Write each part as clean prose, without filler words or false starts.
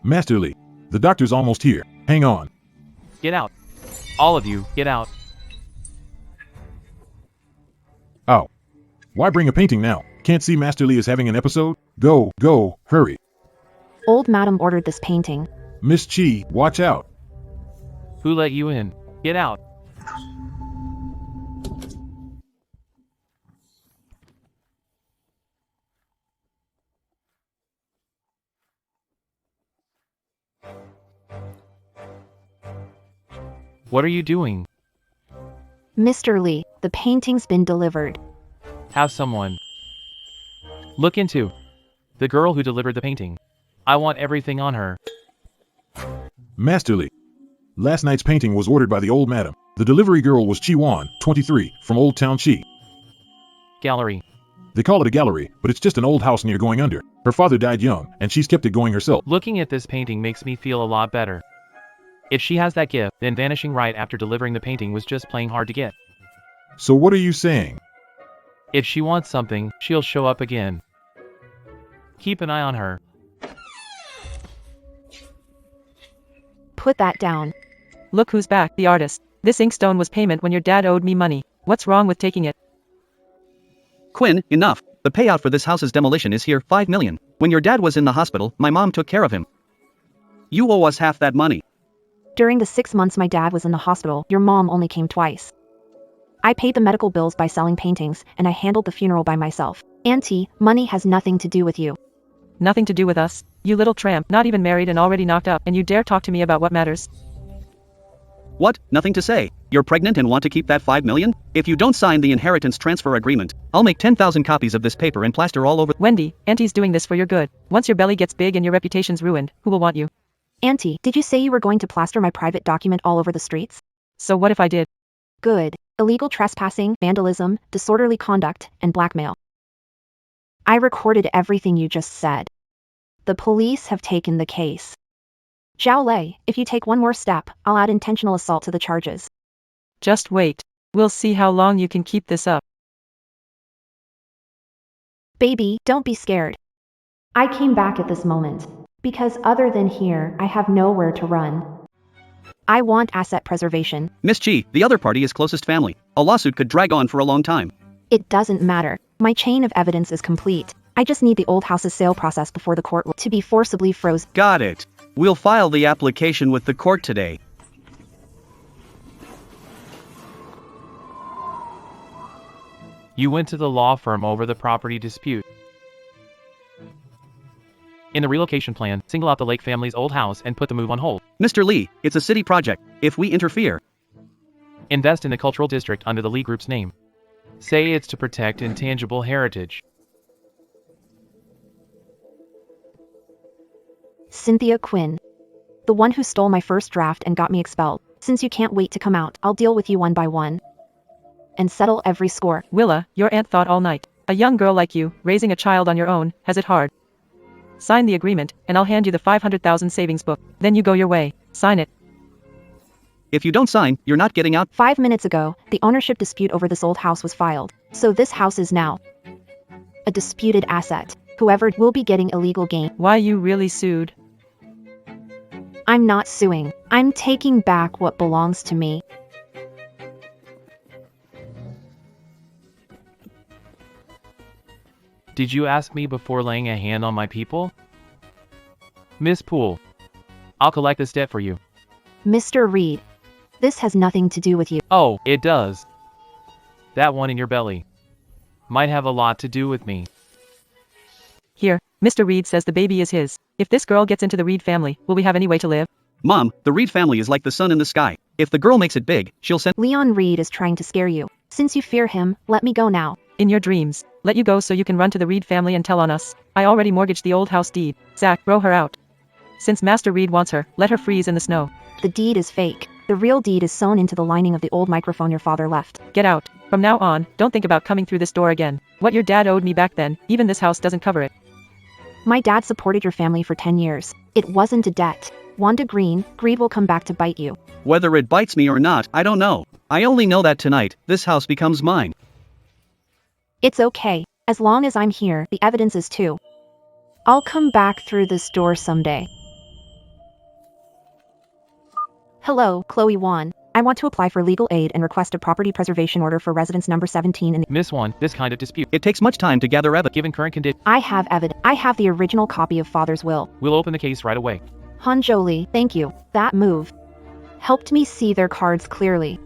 Masterly, the doctor's almost here. Hang on. Get out. All of you, get out. Ow. Why bring a painting now? Can't see Masterly is having an episode? Go, hurry. Old Madam ordered this painting. Miss Chi, watch out. Who let you in? Get out. What are you doing? Mr. Lee, the painting's been delivered. Have someone look into the girl who delivered the painting. I want everything on her. Masterly, last night's painting was ordered by the old madam. The delivery girl was Chi Wan, 23, from Old Town Chi. Gallery. They call it a gallery, but it's just an old house near going under. Her father died young, and she's kept it going herself. Looking at this painting makes me feel a lot better. If she has that gift, then vanishing right after delivering the painting was just plain hard to get. So what are you saying? If she wants something, she'll show up again. Keep an eye on her. Put that down. Look who's back, the artist. This inkstone was payment when your dad owed me money. What's wrong with taking it? Quinn, enough. The payout for this house's demolition is here, $5 million. When your dad was in the hospital, my mom took care of him. You owe us half that money. During the 6 months my dad was in the hospital, your mom only came twice. I paid the medical bills by selling paintings, and I handled the funeral by myself. Auntie, money has nothing to do with you. Nothing to do with us. You little tramp, not even married and already knocked up, and you dare talk to me about what matters. What? Nothing to say. You're pregnant and want to keep that $5 million? If you don't sign the inheritance transfer agreement, I'll make 10,000 copies of this paper and plaster all over. Wendy, Auntie's doing this for your good. Once your belly gets big and your reputation's ruined, who will want you? Auntie, did you say you were going to plaster my private document all over the streets? So what if I did? Good. Illegal trespassing, vandalism, disorderly conduct, and blackmail. I recorded everything you just said. The police have taken the case. Zhao Lei, if you take one more step, I'll add intentional assault to the charges. Just wait. We'll see how long you can keep this up. Baby, don't be scared. I came back at this moment. Because other than here, I have nowhere to run. I want asset preservation. Miss Chi, the other party is closest family. A lawsuit could drag on for a long time. It doesn't matter. My chain of evidence is complete. I just need the old house's sale process before the court will to be forcibly frozen. Got it. We'll file the application with the court today. You went to the law firm over the property dispute. In the relocation plan, single out the Lake family's old house and put the move on hold. Mr. Lee, it's a city project. If we interfere, Invest in the cultural district under the Lee Group's name. Say it's to protect intangible heritage. Cynthia Quinn. The one who stole my first draft and got me expelled. Since you can't wait to come out, I'll deal with you one by one. And settle every score. Willa, your aunt thought all night. A young girl like you, raising a child on your own, has it hard. Sign the agreement, and I'll hand you the 500,000 savings book. Then you go your way. Sign it. if you don't sign, you're not getting out. 5 minutes ago, the ownership dispute over this old house was filed. So this house is now a disputed asset. Whoever will be getting illegal gain. Why you really sued? I'm not suing. I'm taking back what belongs to me. Did you ask me before laying a hand on my people? Miss Poole, I'll collect this debt for you. Mr. Reed, this has nothing to do with you. Oh, it does. That one in your belly might have a lot to do with me. Here, Mr. Reed says the baby is his. If this girl gets into the Reed family, will we have any way to live? Mom, the Reed family is like the sun in the sky. If the girl makes it big, she'll send— Leon Reed is trying to scare you. Since you fear him, let me go now. In your dreams. Let you go so you can run to the Reed family and tell on us. I already mortgaged the old house deed. Zach, throw her out. Since Master Reed wants her, let her freeze in the snow. The deed is fake. The real deed is sewn into the lining of the old microphone your father left. Get out. From now on, don't think about coming through this door again. What your dad owed me back then, even this house doesn't cover it. My dad supported your family for 10 years. It wasn't a debt. Wanda Green, greed will come back to bite you. Whether it bites me or not, I don't know. I only know that tonight, this house becomes mine. It's okay. As long as I'm here, the evidence is too. I'll come back through this door someday. Hello, Chloe Wan. I want to apply for legal aid and request a property preservation order for residence number 17 in. Miss One, this kind of dispute, It takes much time to gather evidence. given current conditions, I have evidence. I have the original copy of father's will. we'll open the case right away. Hanjoli, thank you. That move helped me see their cards clearly.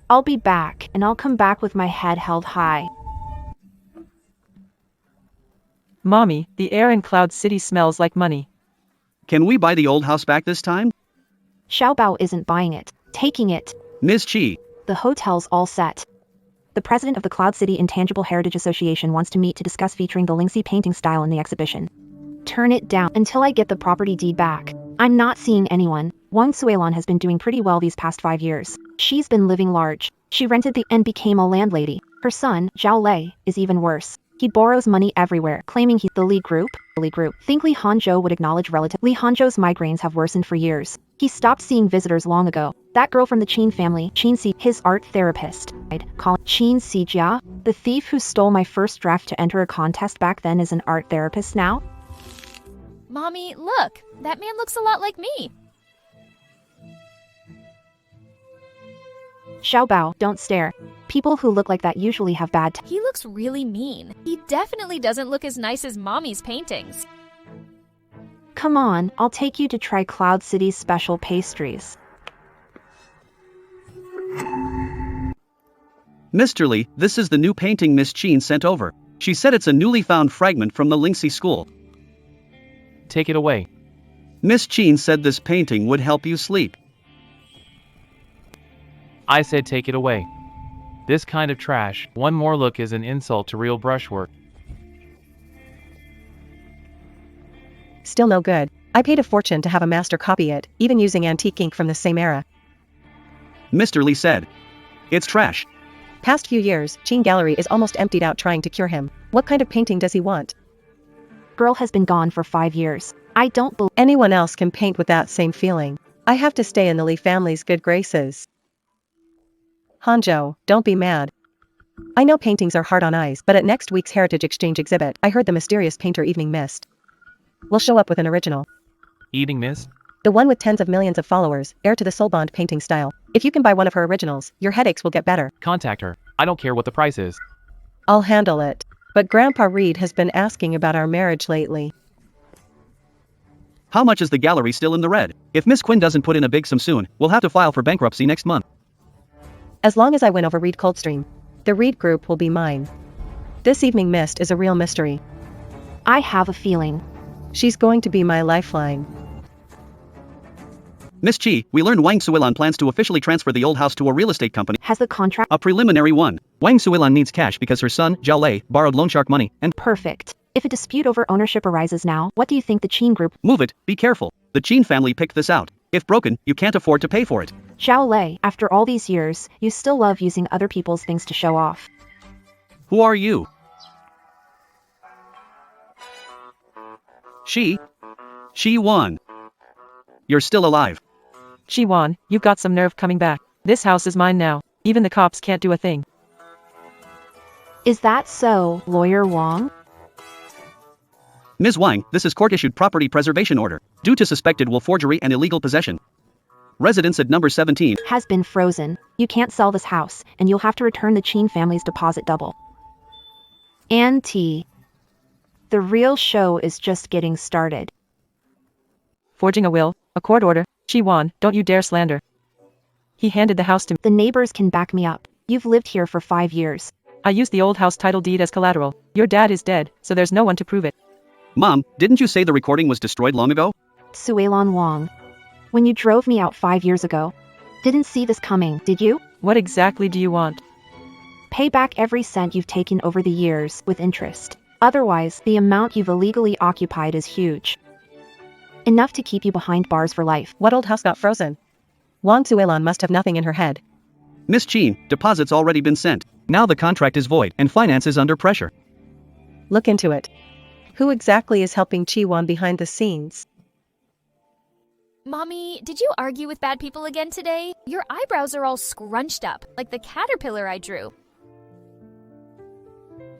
I'll be back, and I'll come back with my head held high. Mommy, the air in Cloud City smells like money. Can we buy the old house back this time? Xiaobao isn't buying it, taking it. Ms. Chi, The hotel's all set. The president of the Cloud City Intangible Heritage Association wants to meet to discuss featuring the Lingxi painting style in the exhibition. Turn it down until I get the property deed back. I'm not seeing anyone. Wang Suilan has been doing pretty well these past 5 years. She's been living large. She rented the and became a landlady. Her son, Zhao Lei, is even worse. He borrows money everywhere, claiming he's the Li Group. Think Li Hanzhou would acknowledge relative. Li Hanzhou's migraines have worsened for years. He stopped seeing visitors long ago. That girl from the Qin family, Qin Si, his art therapist, I'd call it Qin Si Jia. The thief who stole my first draft to enter a contest back then is an art therapist now. Mommy, look! That man looks a lot like me! Xiaobao, don't stare. People who look like that usually have bad He looks really mean. He definitely doesn't look as nice as Mommy's paintings. Come on, I'll take you to try Cloud City's special pastries. Mr. Lee, this is the new painting Miss Chin sent over. She said it's a newly found fragment from the Lingxi school. Take it away. Miss Chin said this painting would help you sleep. I said take it away. This kind of trash, one more look is an insult to real brushwork. Still no good. I paid a fortune to have a master copy it, even using antique ink from the same era. Mr. Lee said, it's trash. Past few years, Qin Gallery is almost emptied out trying to cure him. What kind of painting does he want? Girl has been gone for 5 years. I don't believe Anyone else can paint with that same feeling. I have to stay in the Lee family's good graces. Hanzhou, don't be mad. I know paintings are hard on eyes, but at next week's Heritage Exchange exhibit, I heard the mysterious painter Evening Mist will show up with an original. Eating miss? The one with tens of millions of followers, heir to the Soulbond painting style. If you can buy one of her originals, your headaches will get better. Contact her. I don't care what the price is. I'll handle it. But Grandpa Reed has been asking about our marriage lately. How much is the gallery still in the red? If Miss Quinn doesn't put in a big sum soon, we'll have to file for bankruptcy next month. As long as I win over Reed Coldstream, the Reed Group will be mine. This Evening Mist is a real mystery. I have a feeling. She's going to be my lifeline. Miss Chi, we learned Wang Suilan plans to officially transfer the old house to a real estate company. Has the contract? A preliminary one. Wang Suilan needs cash because her son, Zhao Lei, borrowed loan shark money, and Perfect. If a dispute over ownership arises now, what do you think the Qin Group? move it, be careful. The Chin family picked this out. If broken, you can't afford to pay for it. Zhao Lei, after all these years, you still love using other people's things to show off. Who are you? She won. You're still alive. Chi-Wan, you've got some nerve coming back. This house is mine now. Even the cops can't do a thing. Is that so, Lawyer Wang? Ms. Wang, this is court-issued property preservation order, due to suspected will forgery and illegal possession. Residence at number 17. Has been frozen. You can't sell this house, and you'll have to return the Qin family's deposit double. Auntie. The real show is just getting started. Forging a will, a court order. Chi-Wan, don't you dare slander. He handed the house to me. The neighbors can back me up. You've lived here for 5 years. I used the old house title deed as collateral. Your dad is dead, so there's no one to prove it. Mom, didn't you say the recording was destroyed long ago? Suilan Wang. When you drove me out 5 years ago. Didn't see this coming, did you? What exactly do you want? Pay back every cent you've taken over the years, with interest. Otherwise, the amount you've illegally occupied is huge. Enough to keep you behind bars for life. What old house got frozen? Wang Suilan must have nothing in her head. Miss Chin, deposit's already been sent. Now the contract is void, and finance is under pressure. Look into it. Who exactly is helping Chi-Wan behind the scenes? Mommy, did you argue with bad people again today? Your eyebrows are all scrunched up, like the caterpillar I drew.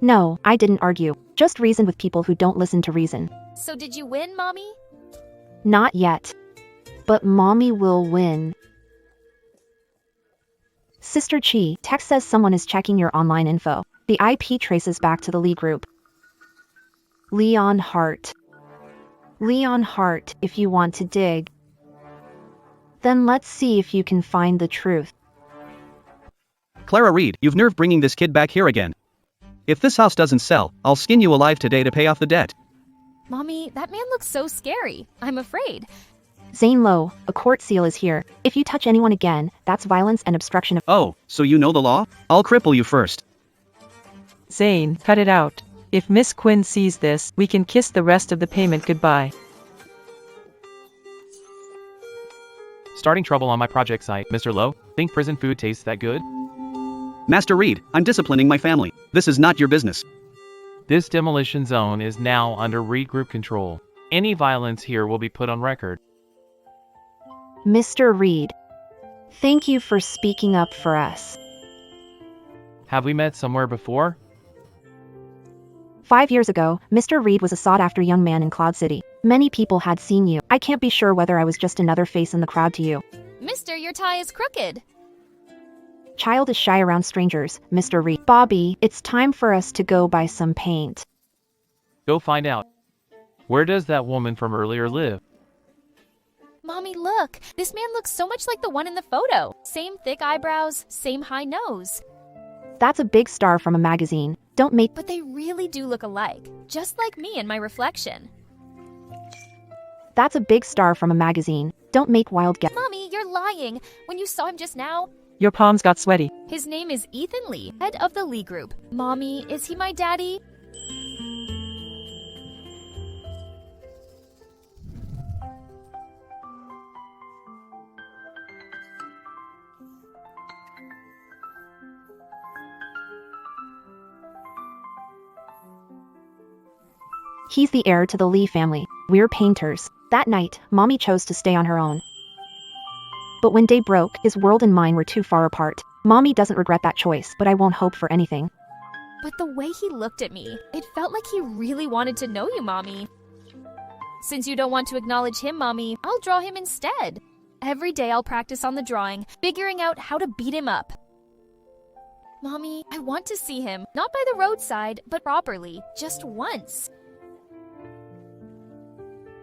No, I didn't argue. Just reason with people who don't listen to reason. So did you win, Mommy? Not yet. But Mommy will win. Sister Chi, text says someone is checking your online info. The IP traces back to the Lee group. Leon Hart. Leon Hart, if you want to dig. Then let's see if you can find the truth. Clara Reed, you've nerve bringing this kid back here again. If this house doesn't sell, I'll skin you alive today to pay off the debt. Mommy, that man looks so scary. I'm afraid. Zane Lowe, a court seal is here. If you touch anyone again, that's violence and obstruction of— Oh, so you know the law? I'll cripple you first. Zane, cut it out. If Miss Quinn sees this, we can kiss the rest of the payment goodbye. Starting trouble on my project site, Mr. Lowe. Think prison food tastes that good? Master Reed, I'm disciplining my family. This is not your business. This demolition zone is now under Reed Group control. Any violence here will be put on record. Mr. Reed. Thank you for speaking up for us. Have we met somewhere before? 5 years ago, Mr. Reed was a sought-after young man in Cloud City. Many people had seen you. I can't be sure whether I was just another face in the crowd to you. Mister, your tie is crooked. Child is shy around strangers, Mr. Reed. Bobby, it's time for us to go buy some paint. Go find out. Where does that woman from earlier live? Mommy, look. This man looks so much like the one in the photo. Same thick eyebrows, same high nose. That's a big star from a magazine. Don't make— But they really do look alike. Just like me in my reflection. That's a big star from a magazine. Don't make wild guesses. Mommy, you're lying. When you saw him just now, Your palms got sweaty. his name is Ethan Lee, head of the Lee Group. Mommy, is he my daddy? He's the heir to the Lee family. We're painters. That night, Mommy chose to stay on her own. But when day broke, his world and mine were too far apart. Mommy doesn't regret that choice, but I won't hope for anything. But the way he looked at me, it felt like he really wanted to know you, Mommy. Since you don't want to acknowledge him, Mommy, I'll draw him instead. Every day I'll practice on the drawing, figuring out how to beat him up. Mommy, I want to see him, not by the roadside, but properly, just once.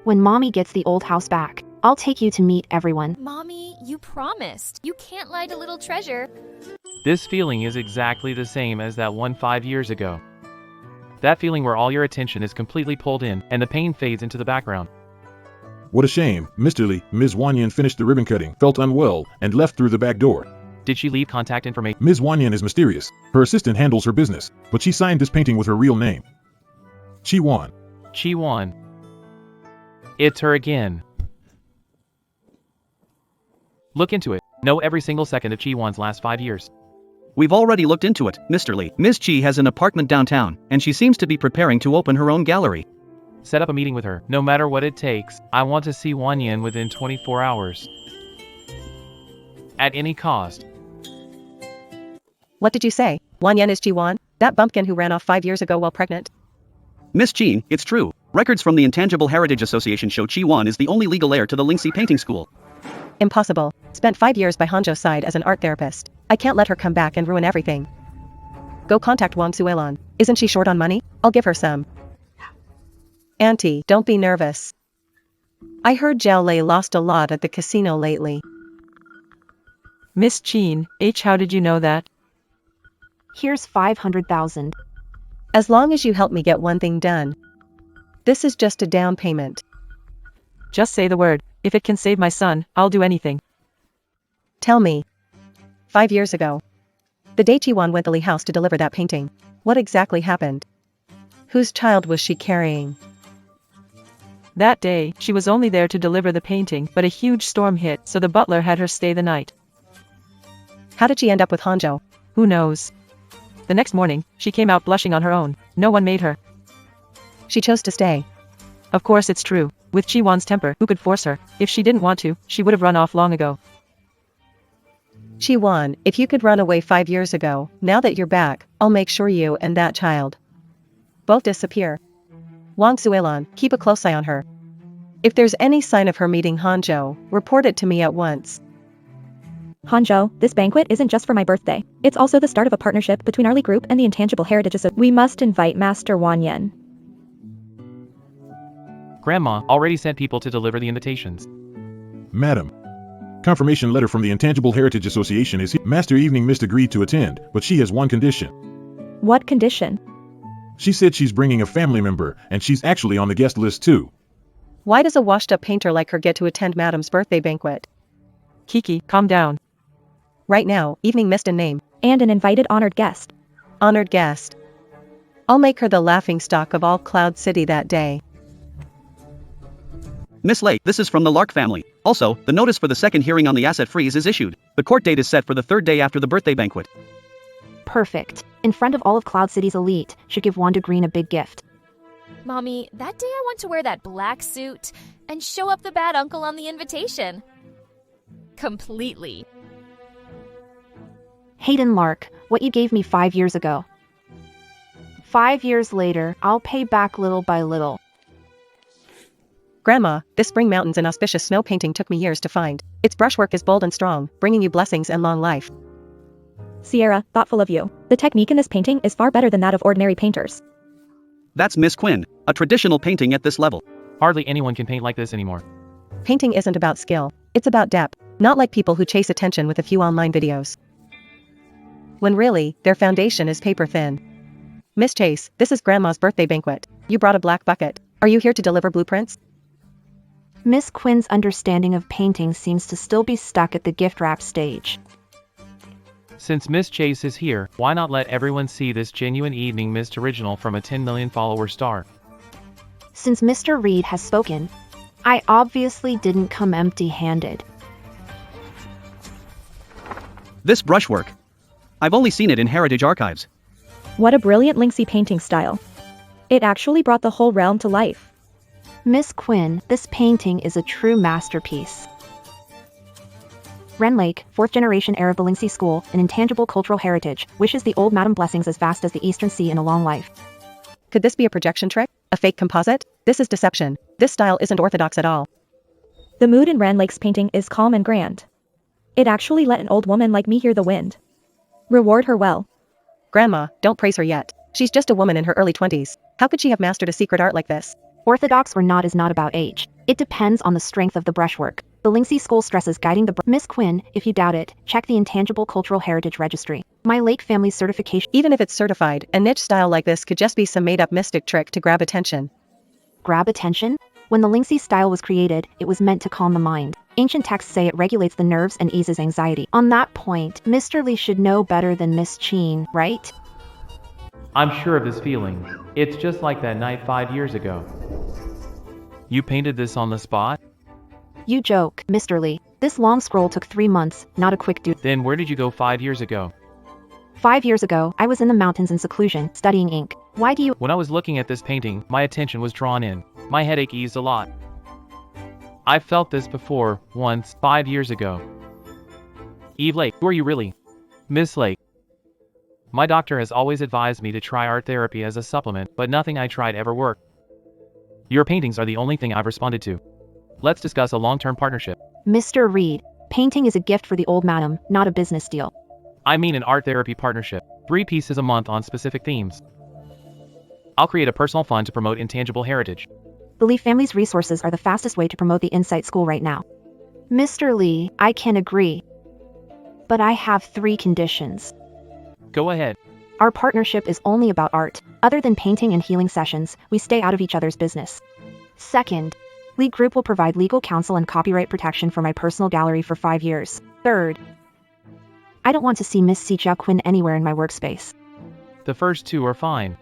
When Mommy gets the old house back, I'll take you to meet everyone. Mommy, you promised. You can't lie to little treasure. This feeling is exactly the same as that one 5 years ago. That feeling where all your attention is completely pulled in, and the pain fades into the background. What a shame. Mr. Lee, Ms. Wanyan finished the ribbon cutting, felt unwell, and left through the back door. Did she leave contact information? Ms. Wanyan is mysterious. Her assistant handles her business, but she signed this painting with her real name. Chi Wan. Chi Wan. It's her again. Look into it. Know every single second of Chi Wan's last 5 years. We've already looked into it, Mr. Lee. Ms. Chi has an apartment downtown, and she seems to be preparing to open her own gallery. Set up a meeting with her. No matter what it takes, I want to see Wanyan within 24 hours. At any cost. What did you say? Wanyan is Jiwan? That bumpkin who ran off 5 years ago while pregnant? Miss Jean, it's true. Records from the Intangible Heritage Association show Chi Wan is the only legal heir to the Lingxi Painting School. Impossible. Spent 5 years by Hanzhou's side as an art therapist. I can't let her come back and ruin everything. Go contact Wang Suelan. Isn't she short on money? I'll give her some. Auntie, don't be nervous. I heard Zhao Lei lost a lot at the casino lately. Miss Jean, how did you know that? Here's 500,000. As long as you help me get one thing done. This is just a down payment. Just say the word. If it can save my son, I'll do anything. Tell me. 5 years ago. The day Chiwan went to the Lee house to deliver that painting. What exactly happened? Whose child was she carrying? That day, she was only there to deliver the painting, but a huge storm hit, so the butler had her stay the night. How did she end up with Hanzhou? Who knows? The next morning, she came out blushing on her own. No one made her. She chose to stay. Of course it's true. With Chiwan's temper, who could force her? If she didn't want to, she would have run off long ago. Chiwan, if you could run away 5 years ago, now that you're back, I'll make sure you and that child both disappear. Wang Suelan, keep a close eye on her. If there's any sign of her meeting Hanzhou, report it to me at once. Hanzhou, this banquet isn't just for my birthday. It's also the start of a partnership between our Lee Group and the Intangible Heritage Association. We must invite Master Wan Yen. Grandma already sent people to deliver the invitations. Madam, confirmation letter from the Intangible Heritage Association is here. Master Evening Mist agreed to attend, but she has one condition. What condition? She said she's bringing a family member, and she's actually on the guest list too. Why does a washed-up painter like her get to attend Madam's birthday banquet? Kiki, calm down. Right now, Evening Mist in name. And an invited honored guest. Honored guest. I'll make her the laughingstock of all Cloud City that day. Miss Lake, this is from the Lark family. Also, the notice for the second hearing on the asset freeze is issued. The court date is set for the third day after the birthday banquet. Perfect. In front of all of Cloud City's elite, should give Wanda Green a big gift. Mommy, that day I want to wear that black suit and show up the bad uncle on the invitation. Completely. Hayden Lark, what you gave me 5 years ago. 5 years later, I'll pay back little by little. Grandma, this spring mountains and auspicious snow painting took me years to find. Its brushwork is bold and strong, bringing you blessings and long life. Sierra, thoughtful of you. The technique in this painting is far better than that of ordinary painters. That's Miss Quinn, a traditional painting at this level. Hardly anyone can paint like this anymore. Painting isn't about skill, it's about depth, not like people who chase attention with a few online videos. When really, their foundation is paper thin. Miss Chase, this is Grandma's birthday banquet. You brought a black bucket. Are you here to deliver blueprints? Miss Quinn's understanding of painting seems to still be stuck at the gift wrap stage. Since Miss Chase is here, why not let everyone see this genuine Evening Mist original from a 10 million follower star? Since Mr. Reed has spoken, I obviously didn't come empty-handed. This brushwork. I've only seen it in heritage archives. What a brilliant Linksy painting style. It actually brought the whole realm to life. Miss Quinn, this painting is a true masterpiece. Ren Lake, 4th generation heir of the Linksy School, an intangible cultural heritage, wishes the old madam blessings as vast as the Eastern Sea in a long life. Could this be a projection trick? A fake composite? This is deception. This style isn't orthodox at all. The mood in Ran Lake's painting is calm and grand. It actually let an old woman like me hear the wind. Reward her well. Grandma, don't praise her yet. She's just a woman in her early 20s. How could she have mastered a secret art like this? Orthodox or not is not about age. It depends on the strength of the brushwork. The Linksy School stresses guiding the Miss Quinn, if you doubt it, check the Intangible Cultural Heritage Registry. My Lake family's certification. Even if it's certified, a niche style like this could just be some made-up mystic trick to grab attention. Grab attention? When the Linksy style was created, it was meant to calm the mind. Ancient texts say it regulates the nerves and eases anxiety. On that point, Mr. Lee should know better than Miss Cheen, right? I'm sure of this feeling. It's just like that night 5 years ago. You painted this on the spot? You joke, Mr. Lee. This long scroll took 3 months, not a quick do. Then where did you go 5 years ago? 5 years ago, I was in the mountains in seclusion, studying ink. Why do you— When I was looking at this painting, my attention was drawn in. My headache eased a lot. I felt this before, once, 5 years ago. Eve Lake, who are you really? Miss Lake. My doctor has always advised me to try art therapy as a supplement, but nothing I tried ever worked. Your paintings are the only thing I've responded to. Let's discuss a long-term partnership. Mr. Reed, painting is a gift for the old madam, not a business deal. I mean an art therapy partnership. 3 pieces a month on specific themes. I'll create a personal fund to promote intangible heritage. The Lee family's resources are the fastest way to promote the Insight School right now. Mr. Lee, I can agree. But I have 3 conditions. Go ahead. Our partnership is only about art. Other than painting and healing sessions, we stay out of each other's business. Second, Lee Group will provide legal counsel and copyright protection for my personal gallery for 5 years. Third, I don't want to see Miss Sijia Quinn anywhere in my workspace. The first 2 are fine.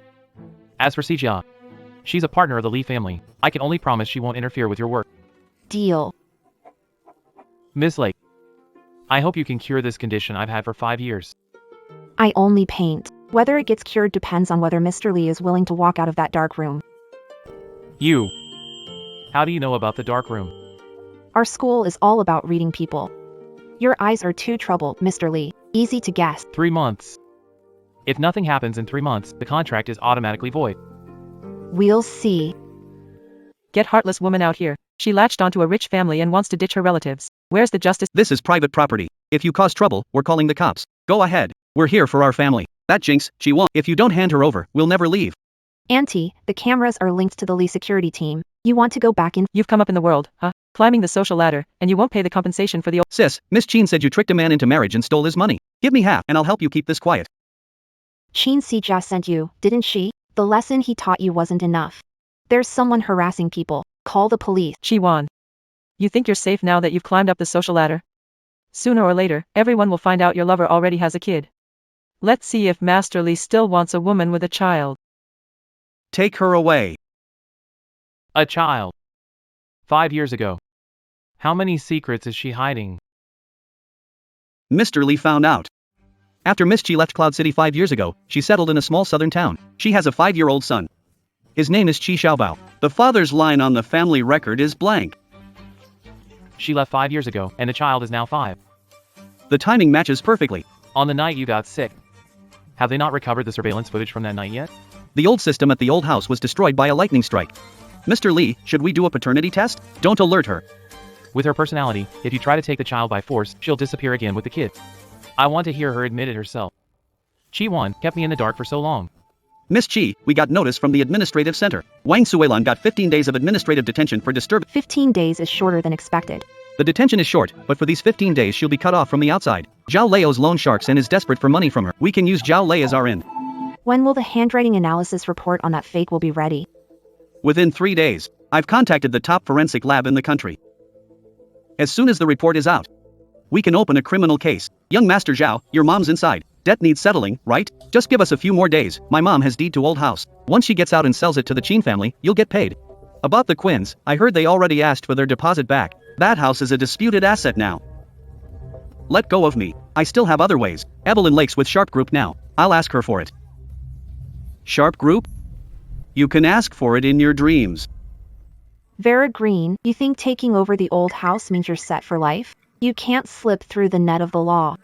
As for Sijia, she's a partner of the Lee family. I can only promise she won't interfere with your work. Deal. Miss Lake, I hope you can cure this condition I've had for 5 years. I only paint. Whether it gets cured depends on whether Mr. Lee is willing to walk out of that dark room. You. How do you know about the dark room? Our school is all about reading people. Your eyes are too troubled, Mr. Lee. Easy to guess. 3 months. If nothing happens in 3 months, the contract is automatically void. We'll see. Get heartless woman out here. She latched onto a rich family and wants to ditch her relatives. Where's the justice? This is private property. If you cause trouble, we're calling the cops. Go ahead. We're here for our family. That Jinx, she won't. If you don't hand her over, we'll never leave. Auntie, the cameras are linked to the Lee security team. You want to go back in? You've come up in the world, huh? Climbing the social ladder, and you won't pay the compensation for the Sis, Miss Cheen said you tricked a man into marriage and stole his money. Give me half, and I'll help you keep this quiet. Chinese just sent you, didn't she? The lesson he taught you wasn't enough. There's someone harassing people. Call the police. Chi-Wan. You think you're safe now that you've climbed up the social ladder? Sooner or later, everyone will find out your lover already has a kid. Let's see if Master Lee still wants a woman with a child. Take her away. A child. 5 years ago. How many secrets is she hiding? Mr. Lee found out. After Miss Chi left Cloud City 5 years ago, she settled in a small southern town. She has a 5-year-old son. His name is Chi Xiaobao. The father's line on the family record is blank. She left 5 years ago, and the child is now 5. The timing matches perfectly. On the night you got sick. Have they not recovered the surveillance footage from that night yet? The old system at the old house was destroyed by a lightning strike. Mr. Lee, should we do a paternity test? Don't alert her. With her personality, if you try to take the child by force, she'll disappear again with the kid. I want to hear her admit it herself. Chi-Wan kept me in the dark for so long. Miss Chi, we got notice from the administrative center. Wang Suilan got 15 days of administrative detention for disturbing. 15 days is shorter than expected. The detention is short, but for these 15 days she'll be cut off from the outside. Zhao Leo's loan sharks and is desperate for money from her. We can use Zhao Lei as our in. When will the handwriting analysis report on that fake will be ready? Within 3 days. I've contacted the top forensic lab in the country. As soon as the report is out, we can open a criminal case. Young Master Zhao, your mom's inside. Debt needs settling, right? Just give us a few more days. My mom has deed to old house. Once she gets out and sells it to the Cheen family, you'll get paid. About the Quins, I heard they already asked for their deposit back. That house is a disputed asset now. Let go of me. I still have other ways. Evelyn Lakes with Sharp Group now. I'll ask her for it. Sharp Group? You can ask for it in your dreams. Vera Green, you think taking over the old house means you're set for life? You can't slip through the net of the law.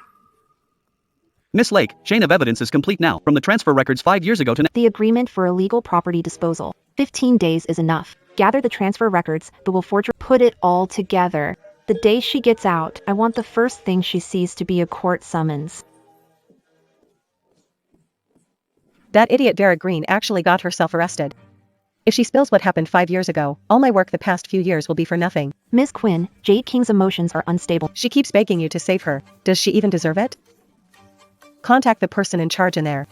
Miss Lake, chain of evidence is complete now, from the transfer records 5 years ago to now. The agreement for illegal property disposal. 15 days is enough. Gather the transfer records, but we'll put it all together. The day she gets out, I want the first thing she sees to be a court summons. That idiot Vera Green actually got herself arrested. If she spills what happened 5 years ago, all my work the past few years will be for nothing. Ms. Quinn, Jade King's emotions are unstable. She keeps begging you to save her. Does she even deserve it? Contact the person in charge in there.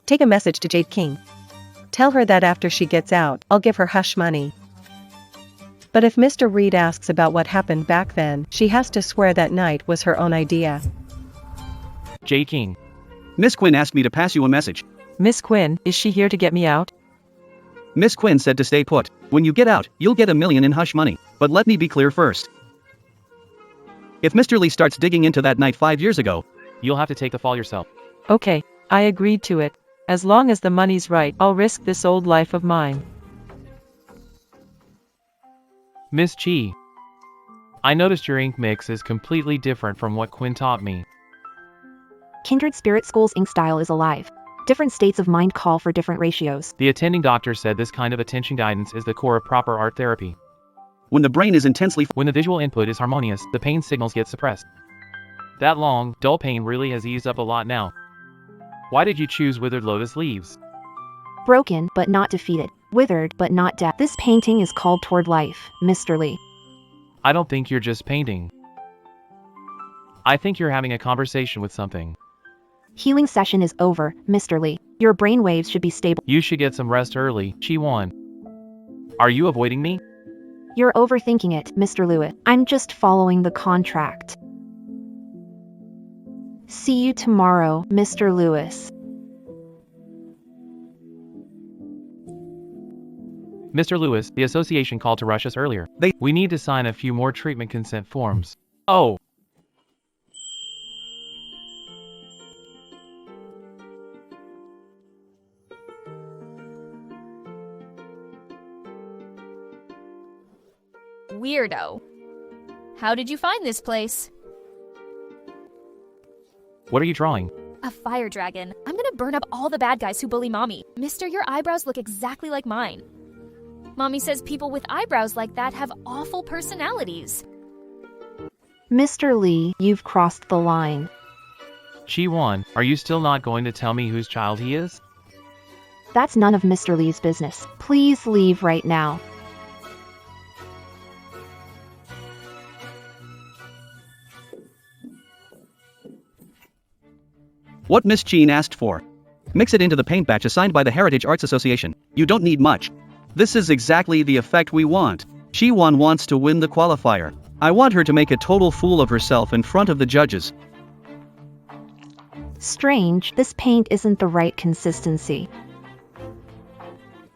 Take a message to Jade King. Tell her that after she gets out, I'll give her hush money. But if Mr. Reed asks about what happened back then, she has to swear that night was her own idea. Jade King. Miss Quinn asked me to pass you a message. Miss Quinn, is she here to get me out? Miss Quinn said to stay put. When you get out, you'll get $1 million in hush money. But let me be clear first. If Mr. Lee starts digging into that night 5 years ago, You'll have to take the fall yourself. Okay, I agreed to it. As long as the money's right, I'll risk this old life of mine. Miss Chi. I noticed your ink mix is completely different from what Quinn taught me. Kindred Spirit School's ink style is alive. Different states of mind call for different ratios. The attending doctor said this kind of attention guidance is the core of proper art therapy. when the brain is intensely When the visual input is harmonious, the pain signals get suppressed. That long, dull pain really has eased up a lot now. Why did you choose withered lotus leaves? Broken, but not defeated. Withered, but not dead. This painting is called Toward Life, Mr. Lee. I don't think you're just painting. I think you're having a conversation with something. Healing session is over, Mr. Lee. Your brain waves should be stable. You should get some rest early, Chi-Wan. Are you avoiding me? You're overthinking it, Mr. Lewis. I'm just following the contract. See you tomorrow, Mr. Lewis. Mr. Lewis, the association called to rush us earlier. We need to sign a few more treatment consent forms. Oh! Weirdo. How did you find this place? What are you drawing? A fire dragon. I'm gonna burn up all the bad guys who bully Mommy. Mister, your eyebrows look exactly like mine. Mommy says people with eyebrows like that have awful personalities. Mr. Lee, you've crossed the line. Chi-won, are you still not going to tell me whose child he is? That's none of Mr. Lee's business. Please leave right now. What Miss Jean asked for. Mix it into the paint batch assigned by the Heritage Arts Association. You don't need much. This is exactly the effect we want. Chi-won wants to win the qualifier. I want her to make a total fool of herself in front of the judges. Strange, this paint isn't the right consistency.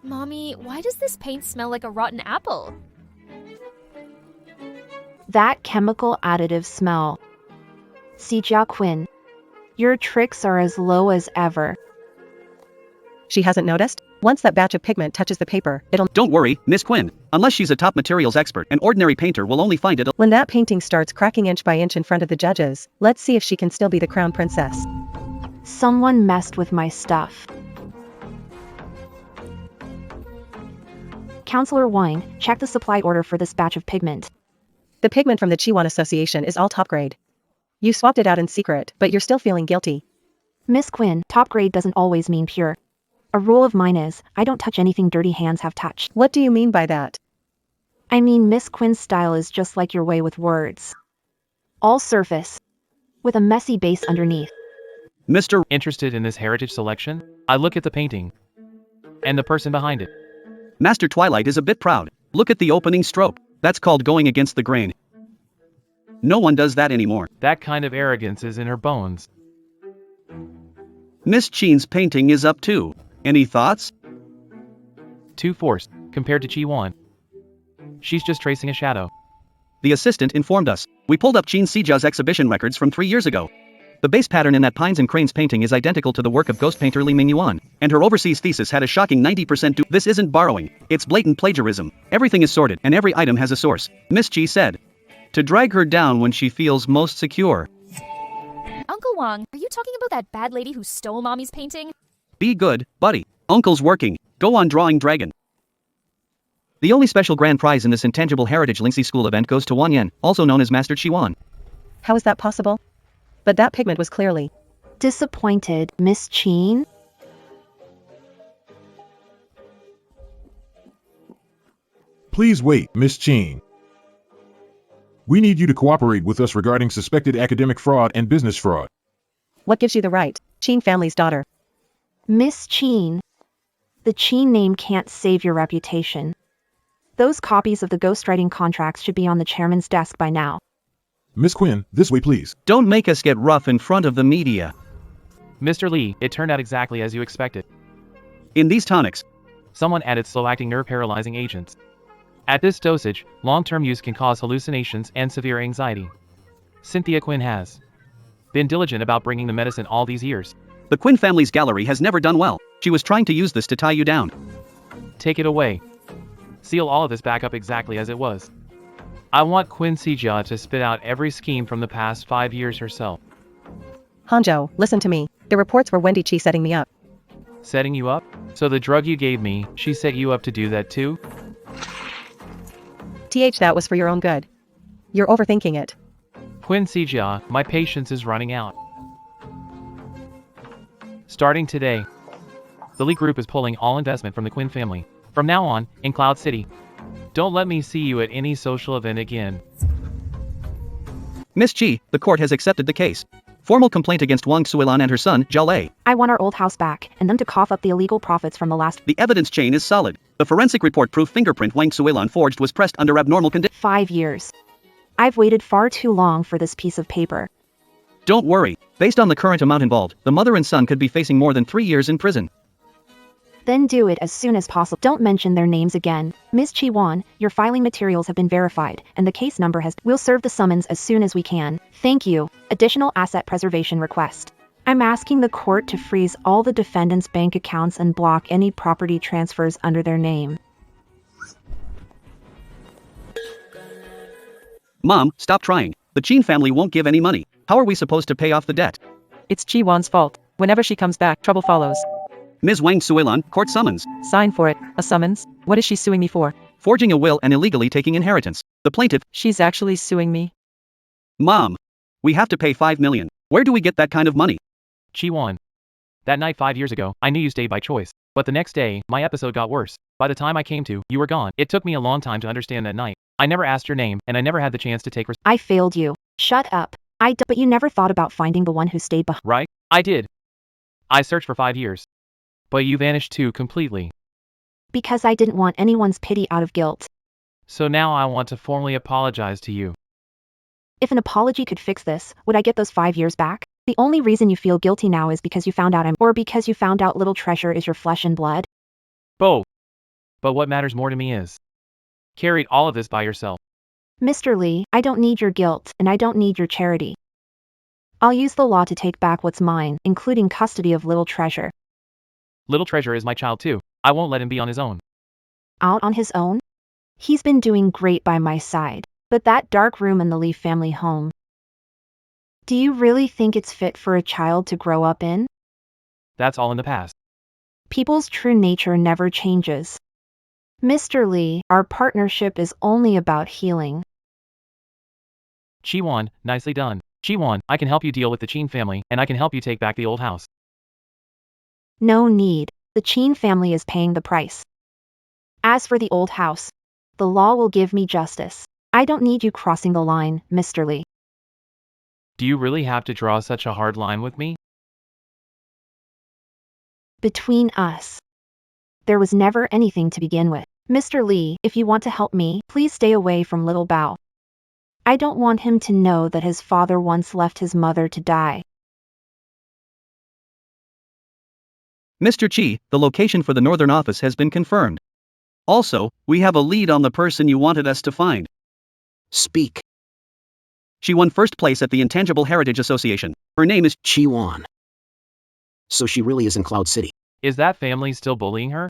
Mommy, why does this paint smell like a rotten apple? That chemical additive smell. Sijia Quinn, your tricks are as low as ever. She hasn't noticed? Once that batch of pigment touches the paper, it'll— Don't worry, Miss Quinn. Unless she's a top materials expert, an ordinary painter will only find it. When that painting starts cracking inch by inch in front of the judges, let's see if she can still be the crown princess. Someone messed with my stuff. Counselor Wine, check the supply order for this batch of pigment. The pigment from the Chi-won Association is all top grade. You swapped it out in secret, but you're still feeling guilty. Miss Quinn, top grade doesn't always mean pure. A rule of mine is, I don't touch anything dirty hands have touched. What do you mean by that? I mean Miss Quinn's style is just like your way with words. All surface. With a messy base underneath. Mr. Interested in this heritage selection? I look at the painting. And the person behind it. Master Twilight is a bit proud. Look at the opening stroke. That's called going against the grain. No one does that anymore. That kind of arrogance is in her bones. Miss Jean's painting is up too. Any thoughts? Too forced, compared to Chi-won. She's just tracing a shadow. The assistant informed us. We pulled up Jean Sija's exhibition records from 3 years ago. The base pattern in that Pines and Cranes painting is identical to the work of ghost painter Lee Mingyuan, and her overseas thesis had a shocking 90% This isn't borrowing, it's blatant plagiarism. Everything is sorted and every item has a source, Miss Ji said. To drag her down when she feels most secure. Uncle Wong, are you talking about that bad lady who stole Mommy's painting? Be good, buddy. Uncle's working. Go on drawing dragon. The only special grand prize in this intangible heritage Linksy School event goes to Wan Yen, also known as Master Chi-won. How is that possible? But that pigment was clearly disappointed, Miss Cheen? Please wait, Miss Cheen. We need you to cooperate with us regarding suspected academic fraud and business fraud. What gives you the right? Cheen family's daughter. Miss Cheen. The Cheen name can't save your reputation. Those copies of the ghostwriting contracts should be on the chairman's desk by now. Miss Quinn, this way please. Don't make us get rough in front of the media. Mr. Lee, it turned out exactly as you expected. In these tonics, someone added slow-acting nerve-paralyzing agents. At this dosage, long-term use can cause hallucinations and severe anxiety. Cynthia Quinn has been diligent about bringing the medicine all these years. The Quinn family's gallery has never done well. She was trying to use this to tie you down. Take it away. Seal all of this back up exactly as it was. I want Quinn Sijia to spit out every scheme from the past 5 years herself. Hanjo, listen to me. The reports were Wendy Chi setting me up. Setting you up? So the drug you gave me, she set you up to do that too? That was for your own good. You're overthinking it. Quinn Sijia, my patience is running out. Starting today, the Lee Group is pulling all investment from the Quinn family. From now on, in Cloud City. Don't let me see you at any social event again. Miss Chi, the court has accepted the case. Formal complaint against Wang Suilan and her son, Zhao Lei. I want our old house back, and them to cough up the illegal profits from the last— The evidence chain is solid. The forensic report proof fingerprint Wang Suilan forged was pressed under abnormal conditions. 5 years. I've waited far too long for this piece of paper. Don't worry. Based on the current amount involved, the mother and son could be facing more than 3 years in prison. Then do it as soon as possible. Don't mention their names again. Ms. Chi-won, your filing materials have been verified, and the case number has— We'll serve the summons as soon as we can. Thank you. Additional asset preservation request. I'm asking the court to freeze all the defendants' bank accounts and block any property transfers under their name. Mom, stop trying. The Jean family won't give any money. How are we supposed to pay off the debt? It's Chi-won's fault. Whenever she comes back, trouble follows. Ms. Wang Suilan, court summons. Sign for it. A summons? What is she suing me for? Forging a will and illegally taking inheritance. The plaintiff— She's actually suing me? Mom, we have to pay 5 million. Where do we get that kind of money? Chi-won. That night 5 years ago, I knew you stayed by choice. But the next day, my episode got worse. By the time I came to, you were gone. It took me a long time to understand that night. I never asked your name, and I never had the chance to take I failed you. Shut up. But you never thought about finding the one who stayed behind. right? I did. I searched for 5 years. But you vanished too completely. Because I didn't want anyone's pity out of guilt. So now I want to formally apologize to you. If an apology could fix this, would I get those 5 years back? The only reason you feel guilty now is because you found out or because you found out little treasure is your flesh and blood? Both. But what matters more to me is carried all of this by yourself. Mr. Lee, I don't need your guilt, and I don't need your charity. I'll use the law to take back what's mine, including custody of little treasure. Little Treasure is my child too. I won't let him be on his own. Out on his own? He's been doing great by my side. But that dark room in the Lee family home. Do you really think it's fit for a child to grow up in? That's all in the past. People's true nature never changes. Mr. Lee, our partnership is only about healing. Chi-won, nicely done. Chi-won, I can help you deal with the Chin family, and I can help you take back the old house. No need. The Chin family is paying the price. As for the old house, the law will give me justice. I don't need you crossing the line, Mr. Lee. Do you really have to draw such a hard line with me? Between us, there was never anything to begin with. Mr. Lee, if you want to help me, please stay away from Little Bao. I don't want him to know that his father once left his mother to die. Mr. Chi, the location for the northern office has been confirmed. Also, we have a lead on the person you wanted us to find. Speak. She won first place at the Intangible Heritage Association. Her name is Chi-won. So she really is in Cloud City. Is that family still bullying her?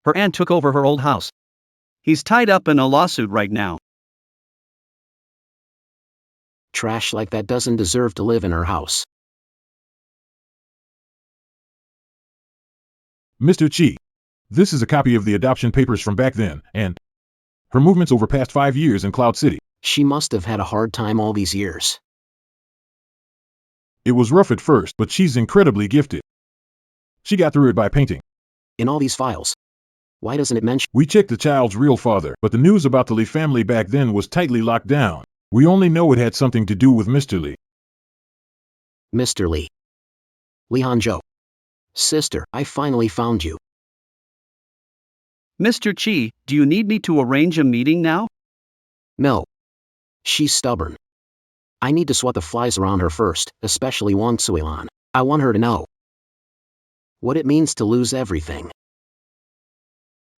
Her aunt took over her old house. He's tied up in a lawsuit right now. Trash like that doesn't deserve to live in her house. Mr. Chi, this is a copy of the adoption papers from back then, and her movements over past 5 years in Cloud City. She must have had a hard time all these years. It was rough at first, but she's incredibly gifted. She got through it by painting. In all these files, why doesn't it mention? We checked the child's real father, but the news about the Lee family back then was tightly locked down. We only know it had something to do with Mr. Lee. Mr. Lee. Lee Hanjo. Sister, I finally found you. Mr. Chi, do you need me to arrange a meeting now? No. She's stubborn. I need to swat the flies around her first, especially Wang Suilan. I want her to know what it means to lose everything.